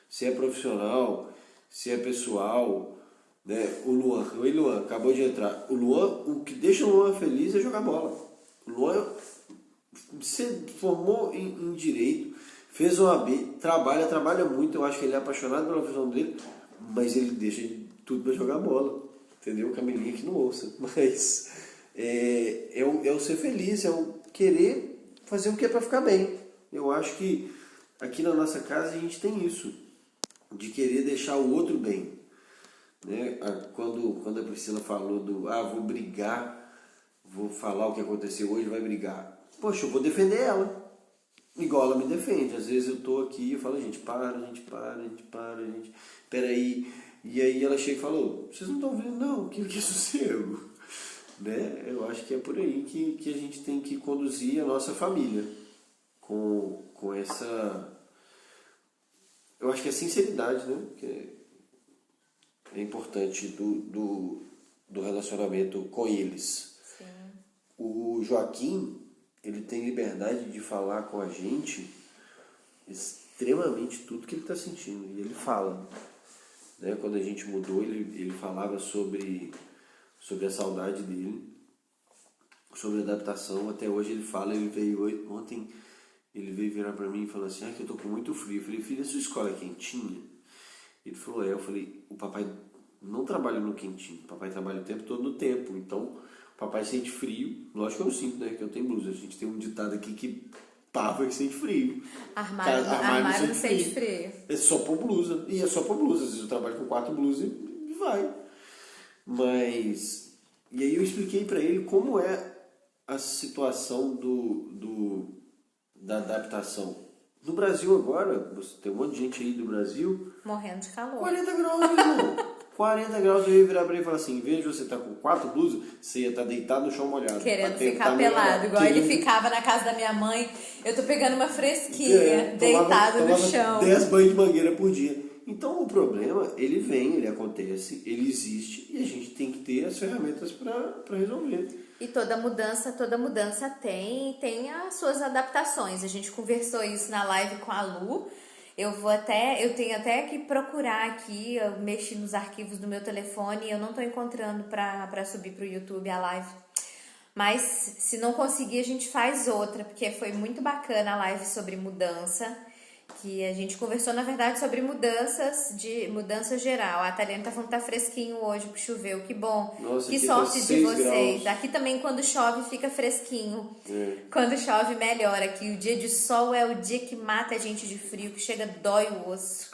se é profissional, se é pessoal, né? O Luan, oi Luan, acabou de entrar. O Luan, o que deixa o Luan feliz é jogar bola. O Luan se formou em Direito, fez OAB, trabalha muito, eu acho que ele é apaixonado pela profissão dele, mas ele deixa tudo para jogar bola, entendeu? Camelinha que não ouça, mas é o ser feliz, é o querer fazer o que é para ficar bem. Eu acho que aqui na nossa casa a gente tem isso, de querer deixar o outro bem, né? Quando a Priscila falou vou brigar, vou falar o que aconteceu hoje, vai brigar. Poxa, eu vou defender ela, igual ela me defende. Às vezes eu tô aqui e falo, gente, peraí. E aí ela chega e falou, vocês não estão vendo não, que sossego, né? Eu acho que é por aí que a gente tem que conduzir a nossa família, com essa... Eu acho que é sinceridade, né? Que é importante do relacionamento com eles. Sim. O Joaquim, ele tem liberdade de falar com a gente extremamente tudo que ele está sentindo. E ele fala. Né? Quando a gente mudou, ele falava sobre a saudade dele, sobre a adaptação. Até hoje ele fala, ontem ele veio virar para mim e falou assim, que eu tô com muito frio. Eu falei, filho, a sua escola é quentinha? Ele falou, eu falei, o papai não trabalha no quentinho, o papai trabalha o tempo todo no tempo, então o papai sente frio, lógico que eu não sinto, né, que eu tenho blusa, a gente tem um ditado aqui que pava que sente frio. Armário não sente frio. É só por blusa, e é só por blusa, às vezes eu trabalho com 4 blusas e vai. Mas, e aí eu expliquei para ele como é a situação da adaptação. No Brasil agora, você tem um monte de gente aí do Brasil... Morrendo de calor. 40 graus, meu irmão. 40 graus, eu ia virar pra ele e falar assim, em vez de você estar com 4 blusas, você ia estar deitado no chão molhado. Querendo ficar pelado, igual ele ficava na casa da minha mãe. Eu tô pegando uma fresquinha, deitado no chão. 10 banhos de mangueira por dia. Então o problema, ele vem, ele acontece, ele existe e a gente tem que ter as ferramentas para resolver. E toda mudança tem as suas adaptações. A gente conversou isso na live com a Lu. Eu tenho até que procurar aqui, eu mexi nos arquivos do meu telefone e eu não tô encontrando para subir pro YouTube a live. Mas se não conseguir, a gente faz outra, porque foi muito bacana a live sobre mudança. Que a gente conversou, na verdade, sobre mudança geral. A Taliana tá falando que tá fresquinho hoje, porque choveu, que bom. Nossa, que sorte de vocês. Graus. Aqui também, quando chove, fica fresquinho. Quando chove, melhora. Aqui o dia de sol é o dia que mata a gente de frio, que chega, dói o osso.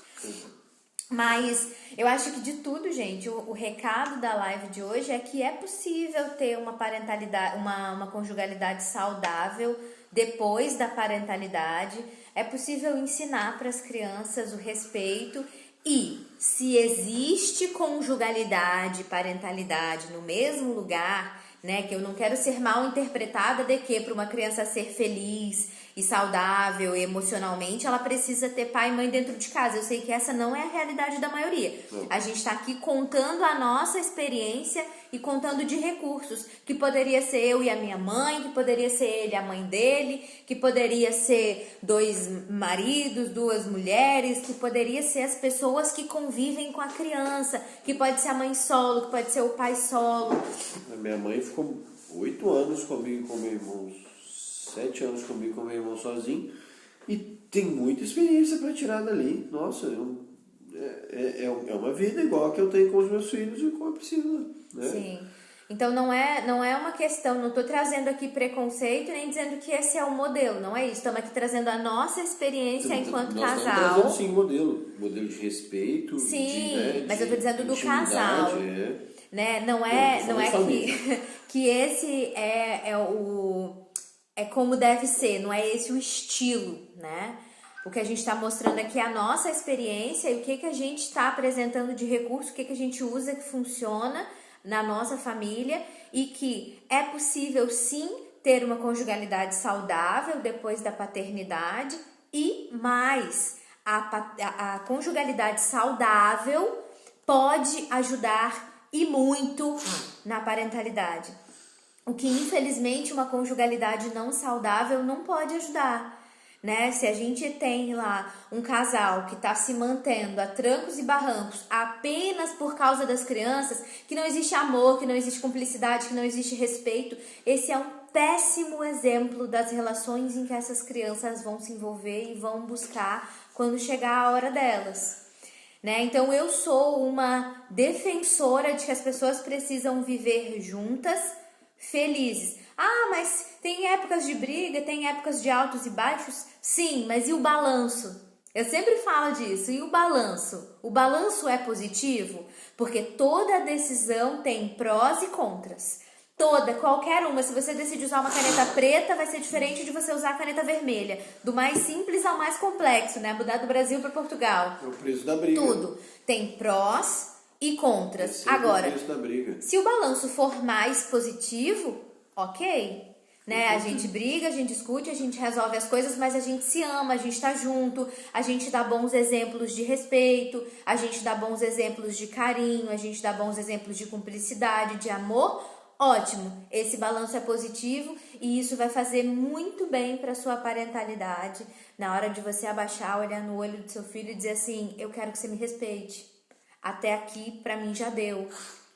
Mas eu acho que de tudo, gente, o recado da live de hoje é que é possível ter uma parentalidade, uma conjugalidade saudável depois da parentalidade. É possível ensinar para as crianças o respeito e, se existe conjugalidade e parentalidade no mesmo lugar, né, que eu não quero ser mal interpretada de que para uma criança ser feliz e saudável emocionalmente, ela precisa ter pai e mãe dentro de casa. Eu sei que essa não é a realidade da maioria. A gente está aqui contando a nossa experiência e contando de recursos, que poderia ser eu e a minha mãe, que poderia ser ele e a mãe dele, que poderia ser 2 maridos, 2 mulheres, que poderia ser as pessoas que convivem com a criança, que pode ser a mãe solo, que pode ser o pai solo. A minha mãe ficou 8 anos comigo com meu irmão, 7 anos comigo com meu irmão sozinho, e tem muita experiência para tirar dali. Nossa, é uma vida igual a que eu tenho com os meus filhos e com a Priscila, né? Sim. Então não é uma questão, não estou trazendo aqui preconceito nem dizendo que esse é o modelo, não é isso. Estamos aqui trazendo a nossa experiência enquanto casal. Estamos trazendo sim modelo de respeito. Sim, mas eu estou dizendo do casal. Né? Não é que esse é como deve ser, não é esse o estilo, né? O que a gente está mostrando aqui é a nossa experiência e o que a gente está apresentando de recurso, o que a gente usa que funciona na nossa família e que é possível sim ter uma conjugalidade saudável depois da paternidade e mais, a conjugalidade saudável pode ajudar e muito na parentalidade. O que infelizmente uma conjugalidade não saudável não pode ajudar. Né? Se a gente tem lá um casal que está se mantendo a trancos e barrancos apenas por causa das crianças, que não existe amor, que não existe cumplicidade, que não existe respeito, esse é um péssimo exemplo das relações em que essas crianças vão se envolver e vão buscar quando chegar a hora delas. Né? Então eu sou uma defensora de que as pessoas precisam viver juntas, felizes. Ah, mas tem épocas de briga, tem épocas de altos e baixos? Sim, mas e o balanço? Eu sempre falo disso. E o balanço? O balanço é positivo? Porque toda decisão tem prós e contras. Qualquer uma. Se você decidir usar uma caneta preta, vai ser diferente de você usar a caneta vermelha. Do mais simples ao mais complexo, né? Mudar do Brasil para Portugal. É o preço da briga. Tudo. Tem prós e contras. Agora, se o balanço for mais positivo, ok, né? A gente briga, a gente discute, a gente resolve as coisas, mas a gente se ama, a gente tá junto, a gente dá bons exemplos de respeito, a gente dá bons exemplos de carinho, a gente dá bons exemplos de cumplicidade, de amor. Ótimo, esse balanço é positivo e isso vai fazer muito bem para sua parentalidade. Na hora de você abaixar, olhar no olho do seu filho e dizer assim, eu quero que você me respeite. Até aqui, pra mim, já deu.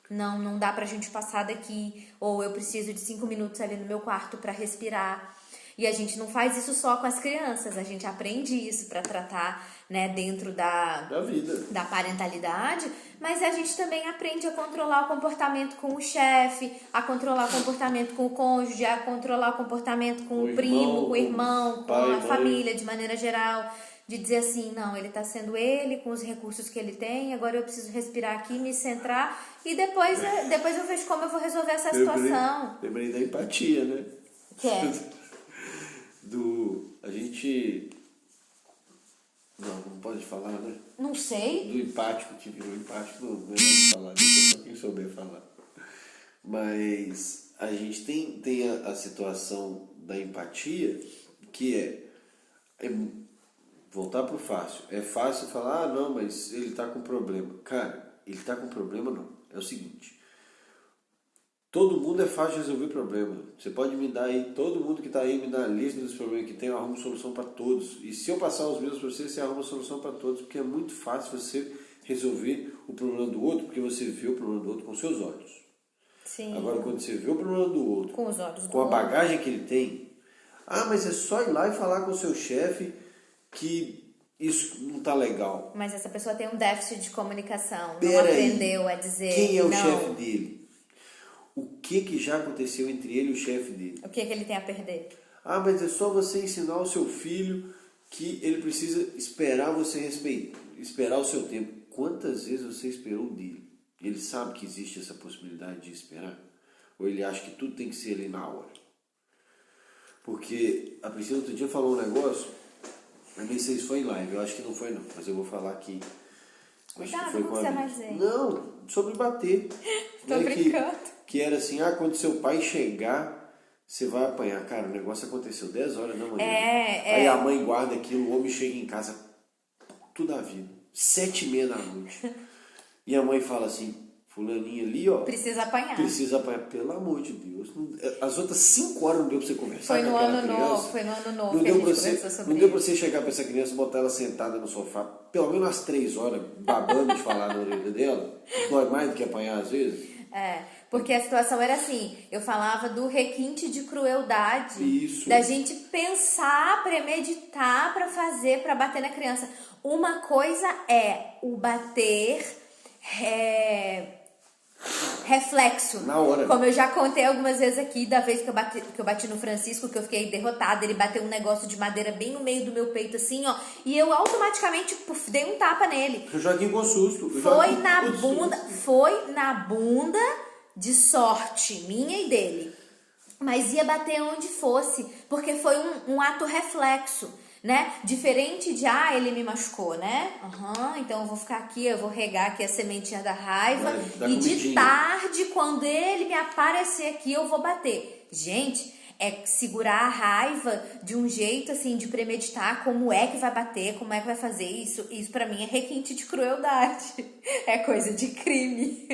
Não dá pra gente passar daqui. Ou eu preciso de 5 minutos ali no meu quarto pra respirar. E a gente não faz isso só com as crianças. A gente aprende isso pra tratar, né, dentro da vida, da parentalidade. Mas a gente também aprende a controlar o comportamento com o chefe, a controlar o comportamento com o cônjuge, a controlar o comportamento com o primo, com o irmão, com a família de maneira geral. De dizer assim, não, ele está sendo ele, com os recursos que ele tem, agora eu preciso respirar aqui, me centrar, e depois eu vejo como eu vou resolver essa situação. Lembrei da empatia, né? Que é? A gente... Não pode falar, né? Não sei. Do empático, que virou empático, não vamos falar disso, só quem souber falar. Mas a gente tem a situação da empatia, que é voltar pro fácil. É fácil falar, não, mas ele tá com problema. Cara, ele tá com problema não. É o seguinte, todo mundo é fácil de resolver problema. Você pode me dar aí, todo mundo que está aí, me dá a lista dos problemas que tem, eu arrumo solução para todos. E se eu passar os meus para você, você arruma solução para todos, porque é muito fácil você resolver o problema do outro, porque você vê o problema do outro com seus olhos. Sim. Agora, quando você vê o problema do outro, com os olhos com a bagagem que ele tem, mas é só ir lá e falar com o seu chefe que isso não está legal. Mas essa pessoa tem um déficit de comunicação, não Pera aprendeu aí. A dizer Quem é o não. chefe dele? O que já aconteceu entre ele e o chefe dele? O que ele tem a perder? Mas é só você ensinar o seu filho que ele precisa esperar você esperar o seu tempo. Quantas vezes você esperou dele? Ele sabe que existe essa possibilidade de esperar? Ou ele acha que tudo tem que ser ali na hora? Porque a Priscila outro dia falou um negócio, eu nem sei se foi em live, eu acho que não foi não, mas eu vou falar aqui. Cuidado com o que você vai dizer. Não, sobre bater. Tô brincando. Que era assim, quando seu pai chegar, você vai apanhar. Cara, o negócio aconteceu 10 horas da manhã. Aí a mãe guarda aquilo, o homem chega em casa, tudo a vida, 7h30 da noite. E a mãe fala assim, fulaninha ali, ó. Precisa apanhar. Precisa apanhar, pelo amor de Deus. As outras 5 horas não deu pra você conversar foi com no aquela ano criança. Novo, foi no ano novo não que deu a gente pra você, conversou sobre Não deu pra você chegar pra essa criança, botar ela sentada no sofá, pelo menos umas 3 horas, babando de falar na orelha dela. Dói mais do que apanhar às vezes. Porque a situação era assim, eu falava do requinte de crueldade. Isso. Da gente pensar, premeditar pra fazer, pra bater na criança. Uma coisa é o bater reflexo. Na hora. Como eu já contei algumas vezes aqui, da vez que eu bati no Francisco, que eu fiquei derrotada, ele bateu um negócio de madeira bem no meio do meu peito, assim, ó, e eu automaticamente dei um tapa nele. O Joaquim com susto. Foi na bunda de sorte, minha e dele. Mas ia bater onde fosse, porque foi um ato reflexo, né? Diferente de, ele me machucou, né? Então eu vou ficar aqui, eu vou regar aqui a sementinha da raiva. E de tarde, quando ele me aparecer aqui, eu vou bater. Gente, é segurar a raiva de um jeito, assim, de premeditar como é que vai bater, como é que vai fazer isso. Isso pra mim é requinte de crueldade. É coisa de crime.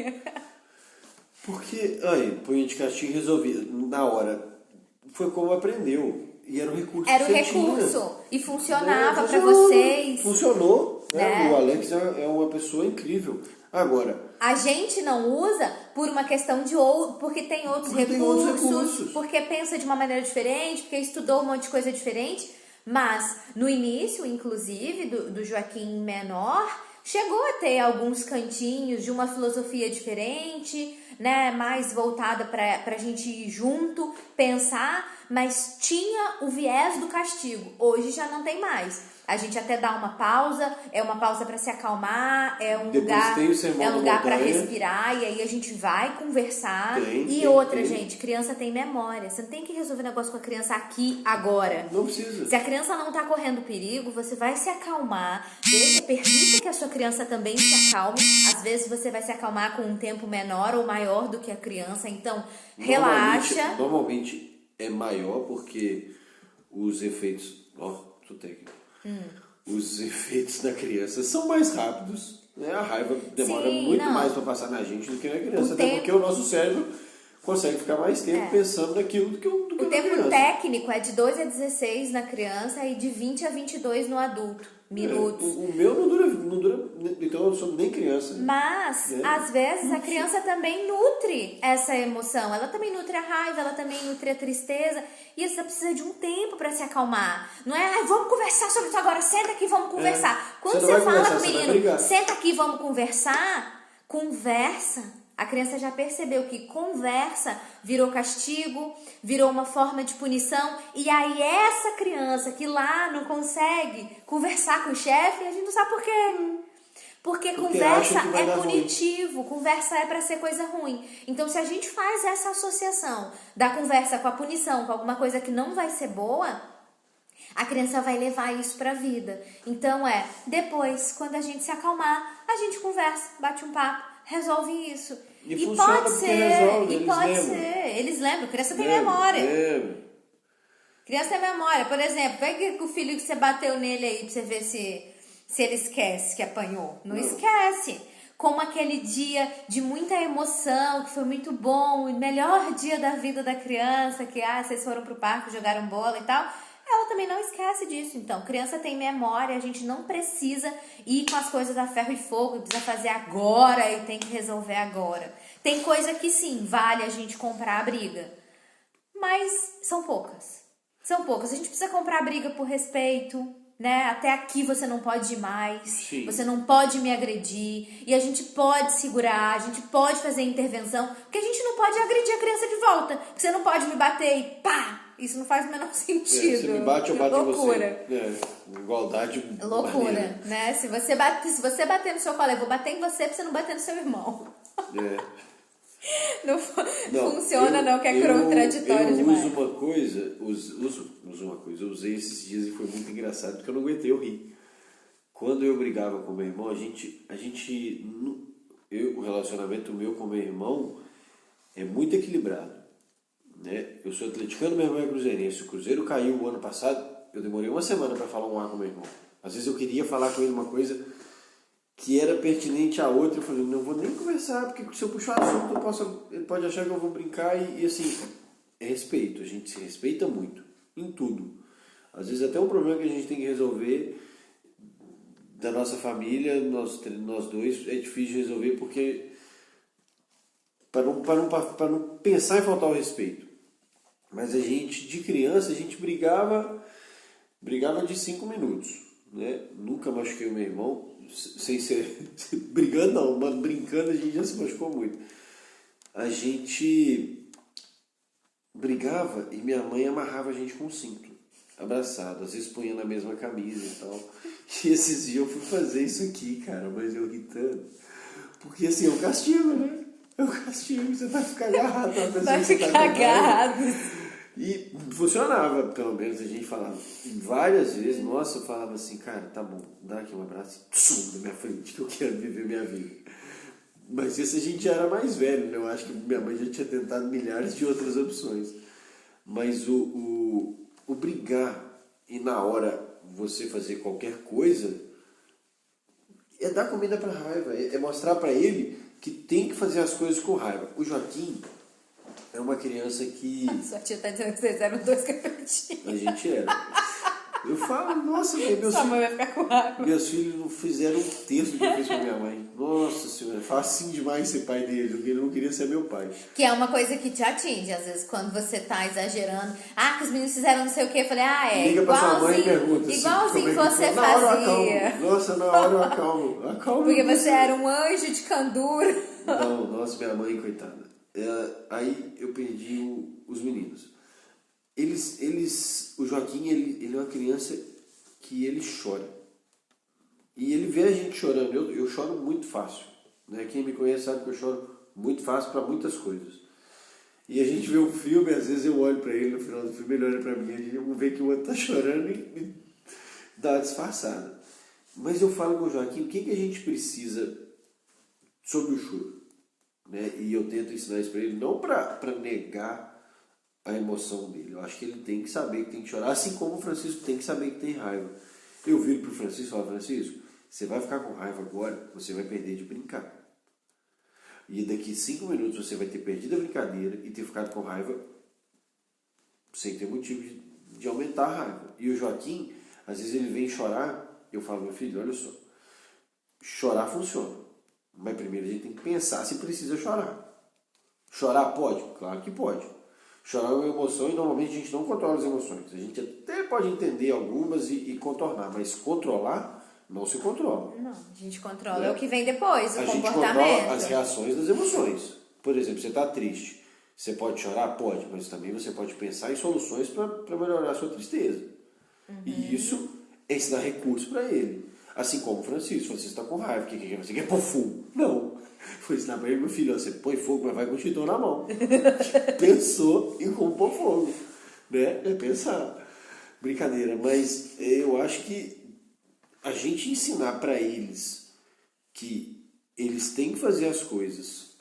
Porque, punha de castigo e resolvia. Na hora, foi como aprendeu. E era o recurso. Era o recurso. E funcionava pra vocês. Funcionou. O Alex é uma pessoa incrível. Agora, a gente não usa por uma questão de porque tem outros recursos, porque pensa de uma maneira diferente, porque estudou um monte de coisa diferente. Mas no início, inclusive, do Joaquim menor, chegou a ter alguns cantinhos de uma filosofia diferente, né, mais voltada pra gente ir junto, pensar, mas tinha o viés do castigo. Hoje já não tem mais. A gente até dá uma pausa, é uma pausa para se acalmar, é um lugar para respirar, e aí a gente vai conversar. Gente, criança tem memória. Você não tem que resolver negócio com a criança aqui, agora. Não precisa. Se a criança não tá correndo perigo, você vai se acalmar. Permita que a sua criança também se acalme. Às vezes você vai se acalmar com um tempo menor ou maior do que a criança. Então, relaxa. Normalmente é maior porque os efeitos... Os efeitos da criança são mais rápidos, né? A raiva demora mais para passar na gente do que na criança, até porque o nosso cérebro consegue ficar mais tempo pensando naquilo do que o tempo técnico é de 12 a 16 na criança e de 20 a 22 no adulto, minutos. O meu não dura, então eu sou nem criança. Mas, às vezes, a criança também nutre essa emoção. Ela também nutre a raiva, ela também nutre a tristeza. E você precisa de um tempo para se acalmar. Não é, vamos conversar sobre isso agora, senta aqui, vamos conversar. Quando você fala com o menino, senta aqui, vamos conversar, conversa. A criança já percebeu que conversa virou castigo, virou uma forma de punição. E aí essa criança que lá não consegue conversar com o chefe, a gente não sabe por quê. Porque conversa é punitivo, conversa é para ser coisa ruim. Então, se a gente faz essa associação da conversa com a punição, com alguma coisa que não vai ser boa, a criança vai levar isso para a vida. Então, depois, quando a gente se acalmar, a gente conversa, bate um papo, resolve isso. E pode ser. Eles lembram, criança tem memória. Criança tem memória. Por exemplo, pega o filho que você bateu nele aí pra você ver se ele esquece que apanhou. Não esquece. Como aquele dia de muita emoção, que foi muito bom, o melhor dia da vida da criança, que vocês foram pro parque, jogaram bola e tal. Ela também não esquece disso. Então, criança tem memória, a gente não precisa ir com as coisas a ferro e fogo, precisa fazer agora e tem que resolver agora. Tem coisa que sim, vale a gente comprar a briga. Mas são poucas. São poucas. A gente precisa comprar a briga por respeito, né? Até aqui você não pode ir mais. Sim. Você não pode me agredir. E a gente pode segurar, a gente pode fazer intervenção. Porque a gente não pode agredir a criança de volta. Porque você não pode me bater e pá! Isso não faz o menor sentido. Você me bate, eu bato em você. Loucura. Igualdade. Loucura, né? Se você bater no seu colega, eu vou bater em você pra você não bater no seu irmão. Não funciona, que é contraditório demais. Eu usei esses dias e foi muito engraçado, porque eu não aguentei, eu ri. Quando eu brigava com meu irmão, o relacionamento meu com meu irmão é muito equilibrado. Né? Eu sou atleticano, meu irmão é cruzeirense. O Cruzeiro caiu o ano passado, eu demorei uma semana para falar um ar com meu irmão. Às vezes eu queria falar com ele uma coisa que era pertinente a outra, eu falei, não vou nem conversar, porque se eu puxar assunto, ele pode achar que eu vou brincar e assim, é respeito, a gente se respeita muito, em tudo. Às vezes até um problema que a gente tem que resolver da nossa família, nós dois, é difícil de resolver, porque para não pensar em faltar o respeito. Mas a gente, de criança, a gente brigava de 5 minutos, né? Nunca machuquei o meu irmão, sem ser brigando não, mas brincando a gente já se machucou muito. A gente brigava e minha mãe amarrava a gente com um cinto, abraçado, às vezes punha na mesma camisa e tal. E esses dias eu fui fazer isso aqui, cara, mas eu ri tanto. Porque assim, é um castigo, né? É um castigo, você vai ficar agarrado. Vai ficar agarrado. E funcionava, pelo menos a gente falava. E várias vezes, nossa, eu falava assim, cara, tá bom, dá aqui um abraço e tsum, na minha frente, que eu quero viver minha vida. Mas esse a gente já era mais velho, né? Eu acho que minha mãe já tinha tentado milhares de outras opções. Mas o brigar e na hora você fazer qualquer coisa é dar comida pra raiva, é mostrar pra ele que tem que fazer as coisas com raiva. O Joaquim é uma criança que... Sua tia tá dizendo que vocês eram 2 capetinhos. A gente era. Eu falo, nossa, mãe vai ficar com raiva. Meus filhos não fizeram um terço do que eu fiz pra minha mãe. Nossa senhora, é facinho demais ser pai dele, porque ele não queria ser meu pai. Que é uma coisa que te atinge, às vezes, quando você tá exagerando. Que os meninos fizeram não sei o quê. Eu falei, liga pra sua mãe e pergunta igualzinho você na hora fazia. Nossa, na hora eu acalmo. Porque você era um anjo de candura. Não, nossa, minha mãe, coitada. Aí eu perdi os meninos. O Joaquim, ele é uma criança que ele chora. E ele vê a gente chorando. Eu choro muito fácil. Né? Quem me conhece sabe que eu choro muito fácil para muitas coisas. E a gente vê um filme, às vezes eu olho para ele, no final do filme ele olha para mim, a gente vê que o outro tá chorando e dá uma disfarçada. Mas eu falo com o Joaquim, o que a gente precisa sobre o choro? Né? E eu tento ensinar isso para ele, não para negar a emoção dele. Eu acho que ele tem que saber que tem que chorar, assim como o Francisco tem que saber que tem raiva. Eu viro pro Francisco e falo, Francisco, você vai ficar com raiva agora, você vai perder de brincar. E daqui 5 minutos você vai ter perdido a brincadeira e ter ficado com raiva sem ter motivo de aumentar a raiva. E o Joaquim, às vezes ele vem chorar, eu falo, meu filho, olha só, chorar funciona. Mas primeiro a gente tem que pensar se precisa chorar. Chorar pode? Claro que pode. Chorar é uma emoção e normalmente a gente não controla as emoções. A gente até pode entender algumas e contornar, mas controlar não se controla. Não, a gente controla o que vem depois, o comportamento. A gente controla as reações das emoções. Por exemplo, você está triste. Você pode chorar? Pode, mas também você pode pensar em soluções para melhorar a sua tristeza. E isso é ensinar recursos para ele. Assim como o Francisco está com raiva, você quer pôr fogo? Não. Foi ensinar pra ele, meu filho, você põe fogo, mas vai com o extintor na mão. Pensou em como pôr fogo, né? É pensar. Brincadeira, mas eu acho que a gente ensinar para eles que eles têm que fazer as coisas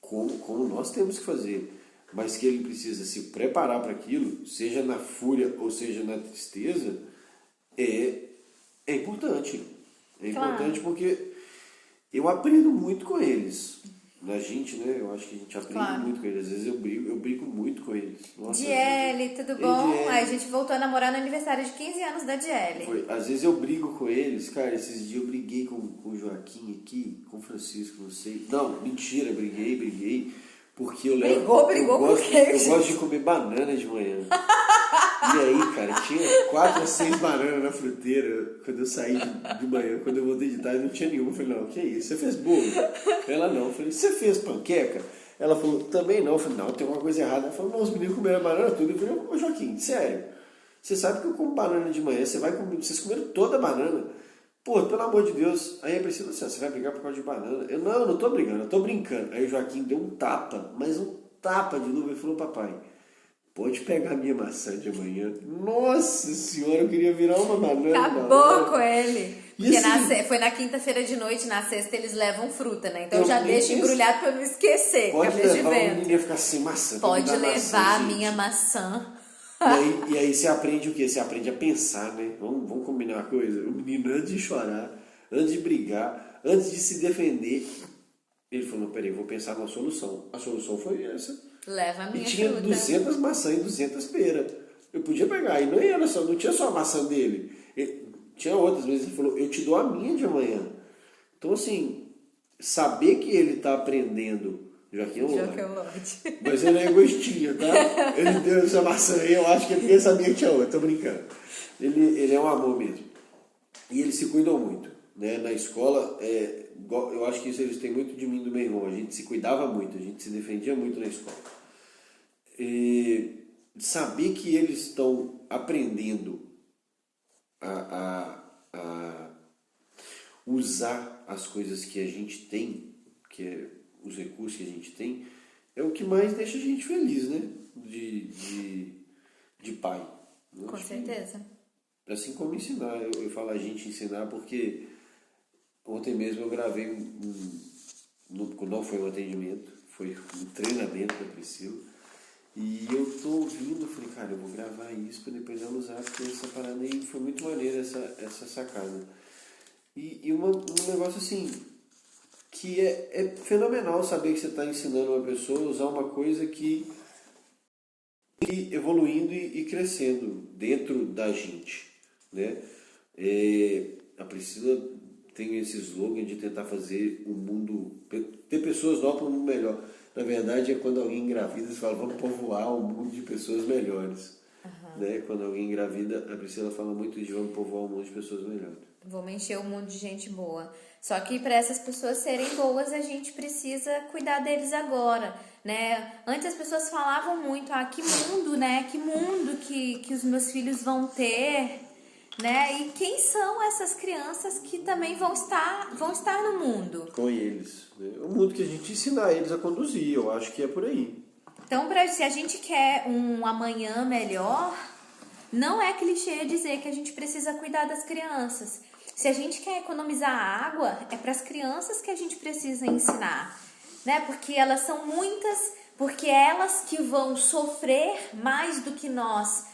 como nós temos que fazer, mas que ele precisa se preparar para aquilo, seja na fúria ou seja na tristeza, é importante. É importante porque eu aprendo muito com eles. A gente, né? Eu acho que a gente aprende muito com eles. Às vezes eu brigo muito com eles. Nossa, Diele, tudo bom? Aí a gente voltou a namorar no aniversário de 15 anos da Diele. Às vezes eu brigo com eles. Cara, esses dias eu briguei com o Joaquim aqui, com o Francisco, não sei. Não, mentira, briguei. Porque eu levo. Brigou com quem? Eu gosto de comer banana de manhã. E aí, cara, tinha 4 ou 6 bananas na fruteira quando eu saí de manhã. Quando eu voltei de tarde, não tinha nenhuma. Eu falei, não, que isso? Você fez bolo? Ela não. Eu falei, você fez panqueca? Ela falou, também não. Eu falei, não, tem alguma coisa errada. Ela falou, não, os meninos comeram banana tudo. Eu falei, ô Joaquim, sério, você sabe que eu como banana de manhã, vocês comeram toda a banana. Pô, pelo amor de Deus. Aí a Priscila disse, você vai brigar por causa de banana? Eu, não tô brigando, eu tô brincando. Aí o Joaquim deu um tapa, mas um tapa de luva e falou, papai, pode pegar a minha maçã de amanhã. Nossa senhora, eu queria virar uma banana. Acabou com ele. Porque assim, foi na quinta-feira de noite, na sexta eles levam fruta, né? Então eu já deixo embrulhado pra eu não esquecer. Pode levar, o menino ia ficar sem maçã. Pode levar a minha maçã. E aí você aprende o quê? Você aprende a pensar, né? Vamos combinar uma coisa? O menino, antes de chorar, antes de brigar, antes de se defender, ele falou, peraí, vou pensar numa solução. A solução foi essa. Leva a minha fruta. E tinha 200 maçãs e 200 peras. Eu podia pegar, e não tinha só a maçã dele. Tinha outras vezes, ele falou, eu te dou a minha de amanhã. Então, assim, saber que ele está aprendendo... Joaquim é um Lorde. Mas ele é egoístinho, tá? Ele deu essa maçã aí, eu acho que ele sabia que tinha outra, tô brincando. Ele é um amor mesmo. E eles se cuidam muito, né? Na escola, eu acho que isso eles têm muito de mim e do meu irmão. A gente se cuidava muito, a gente se defendia muito na escola. E saber que eles estão aprendendo a usar as coisas que a gente tem, que é os recursos que a gente tem, é o que mais deixa a gente feliz, né? De pai. Com certeza. Assim como ensinar, eu falo a gente ensinar porque ontem mesmo eu gravei não foi um atendimento, foi um treinamento da Priscila, e eu tô ouvindo, falei, cara, eu vou gravar isso para depois ela usar, porque essa parada aí foi muito maneira, essa sacada. E um negócio assim, que é fenomenal saber que você está ensinando uma pessoa a usar uma coisa que evoluindo e crescendo dentro da gente, né? A Priscila tem esse slogan de tentar fazer o mundo, ter pessoas novas para um mundo melhor. Na verdade, é quando alguém engravida, você fala, vamos povoar um mundo de pessoas melhores. Né? Quando alguém engravida, a Priscila fala muito de vamos povoar um mundo de pessoas melhores. Vamos encher o mundo de gente boa. Só que para essas pessoas serem boas, a gente precisa cuidar deles agora, né? Antes as pessoas falavam muito, que mundo, né? Que mundo que os meus filhos vão ter, né? E quem são essas crianças que também vão estar no mundo? Com eles. Né? O mundo que a gente ensinar eles a conduzir, eu acho que é por aí. Então, se a gente quer um amanhã melhor, não é clichê dizer que a gente precisa cuidar das crianças. Se a gente quer economizar água, é para as crianças que a gente precisa ensinar, né? Porque elas são muitas, porque elas que vão sofrer mais do que nós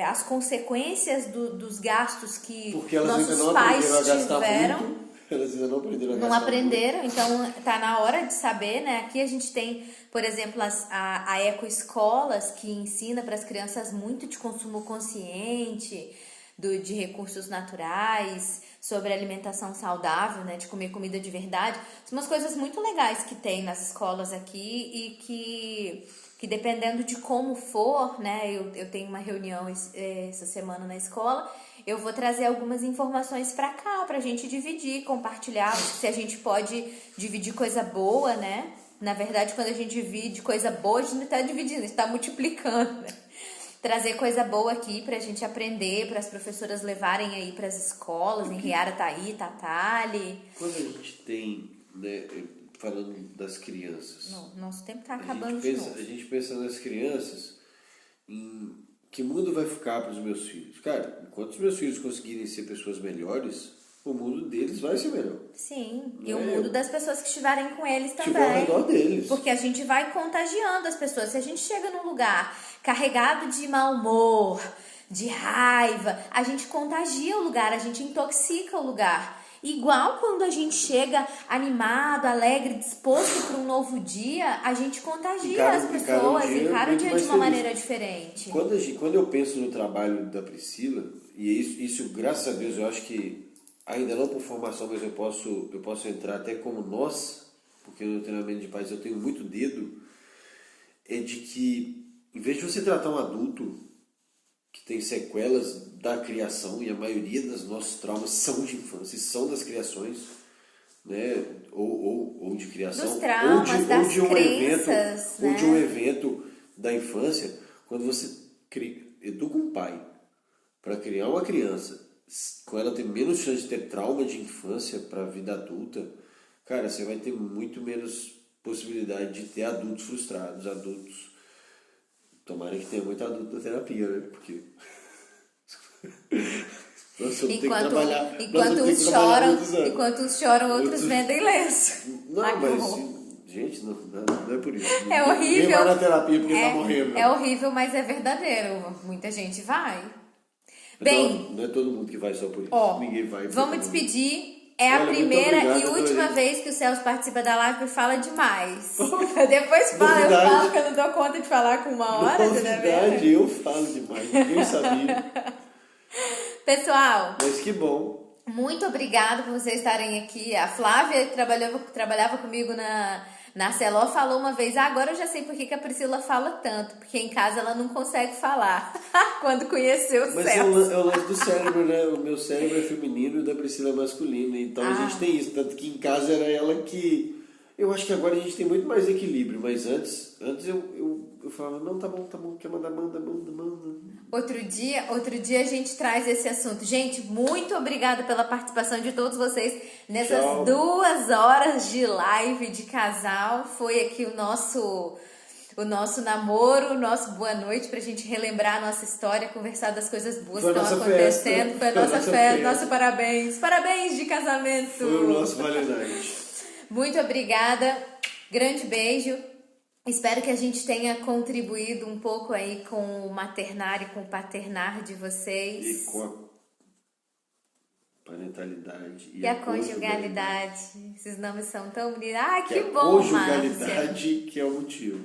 as consequências dos gastos que nossos pais tiveram. Elas ainda não aprenderam a gastar. Não aprenderam, então tá na hora de saber, né? Aqui a gente tem, por exemplo, a ecoescolas que ensina para as crianças muito de consumo consciente, de recursos naturais, sobre alimentação saudável, né, de comer comida de verdade. São umas coisas muito legais que tem nas escolas aqui e que dependendo de como for, né, eu tenho uma reunião essa semana na escola, eu vou trazer algumas informações para cá, pra gente dividir, compartilhar, se a gente pode dividir coisa boa, né? Na verdade, quando a gente divide coisa boa, a gente não está dividindo, a gente está multiplicando, né? trazer coisa boa aqui pra gente aprender, para as professoras levarem aí para as escolas, em Riara-Taí, Tatali. Quando a gente tem, né, falando das crianças... Não, nosso tempo tá acabando de novo. A gente pensa nas crianças, em que mundo vai ficar para os meus filhos. Cara, enquanto os meus filhos conseguirem ser pessoas melhores, o mundo deles vai ser melhor. Sim, e o mundo das pessoas que estiverem com eles também. Ao redor deles. Porque a gente vai contagiando as pessoas. Se a gente chega num lugar carregado de mau humor, de raiva, a gente contagia o lugar, a gente intoxica o lugar. Igual quando a gente chega animado, alegre, disposto para um novo dia, a gente contagia as pessoas, encara o dia de uma maneira diferente. Quando eu penso no trabalho da Priscila, e isso graças a Deus, eu acho que ainda não por formação, mas eu posso entrar até como nós, porque no treinamento de pais eu tenho muito dedo, é de que, em vez de você tratar um adulto que tem sequelas da criação, e a maioria dos nossos traumas são de infância, são das criações, né? ou de criação, dos traumas, ou de um crenças, evento, né? Ou de um evento da infância, quando você educa um pai para criar uma criança, com ela ter menos chance de ter trauma de infância para a vida adulta, cara, você vai ter muito menos possibilidade de ter adultos frustrados, adultos... Tomara que tenha muito adulto na terapia, né? Porque... Nossa, enquanto uns choram, outros vendem lenço. Não, mas... Gente, não é por isso. É horrível. Ninguém vai na terapia porque tá morrendo. É horrível, mas é verdadeiro. Muita gente vai. Bem... Não é todo mundo que vai só por isso. Ó, ninguém vai. Vamos despedir. É a primeira e última vez que o Celso participa da live e fala demais. Depois fala, eu falo que eu não dou conta de falar com 1 hora. Novidade, eu falo demais. Ninguém sabia. Pessoal. Mas que bom. Muito obrigada por vocês estarem aqui. A Flávia, que trabalhava comigo na Celó, falou uma vez, agora eu já sei por que a Priscila fala tanto, porque em casa ela não consegue falar, quando conheceu o Celso. Mas é o lance do cérebro, né? O meu cérebro é feminino e o da Priscila é masculino, então a gente tem isso, tanto que em casa era ela que... Eu acho que agora a gente tem muito mais equilíbrio, mas antes eu falava, não, tá bom, quer mandar, manda. Outro dia a gente traz esse assunto. Gente, muito obrigada pela participação de todos vocês nessas 2 horas de live de casal. Foi aqui o nosso namoro, o nosso boa noite pra gente relembrar a nossa história, conversar das coisas boas que estão acontecendo. Foi a nossa festa, nosso parabéns. Parabéns de casamento. Foi o nosso Valentine. Muito obrigada. Grande beijo. Espero que a gente tenha contribuído um pouco aí com o maternar e com o paternar de vocês. E com a parentalidade. E a conjugalidade. Esses nomes são tão bonitos. Ah, que bom, conjugalidade, que é o motivo.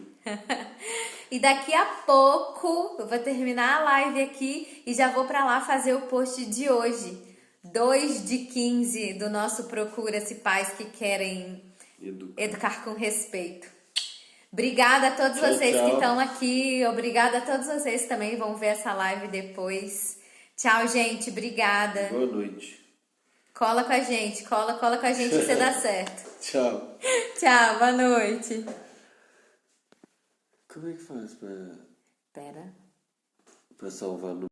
E daqui a pouco eu vou terminar a live aqui e já vou pra lá fazer o post de hoje. 2 de 15 do nosso Procura-se Pais que querem educar com respeito. Obrigada a todos vocês que estão aqui. Obrigada a todos vocês que também vão ver essa live depois. Tchau, gente. Obrigada. Boa noite. Cola com a gente. Cola com a gente que você dá certo. Tchau. Tchau. Boa noite. Como é que faz pra Pera. Pra salvar no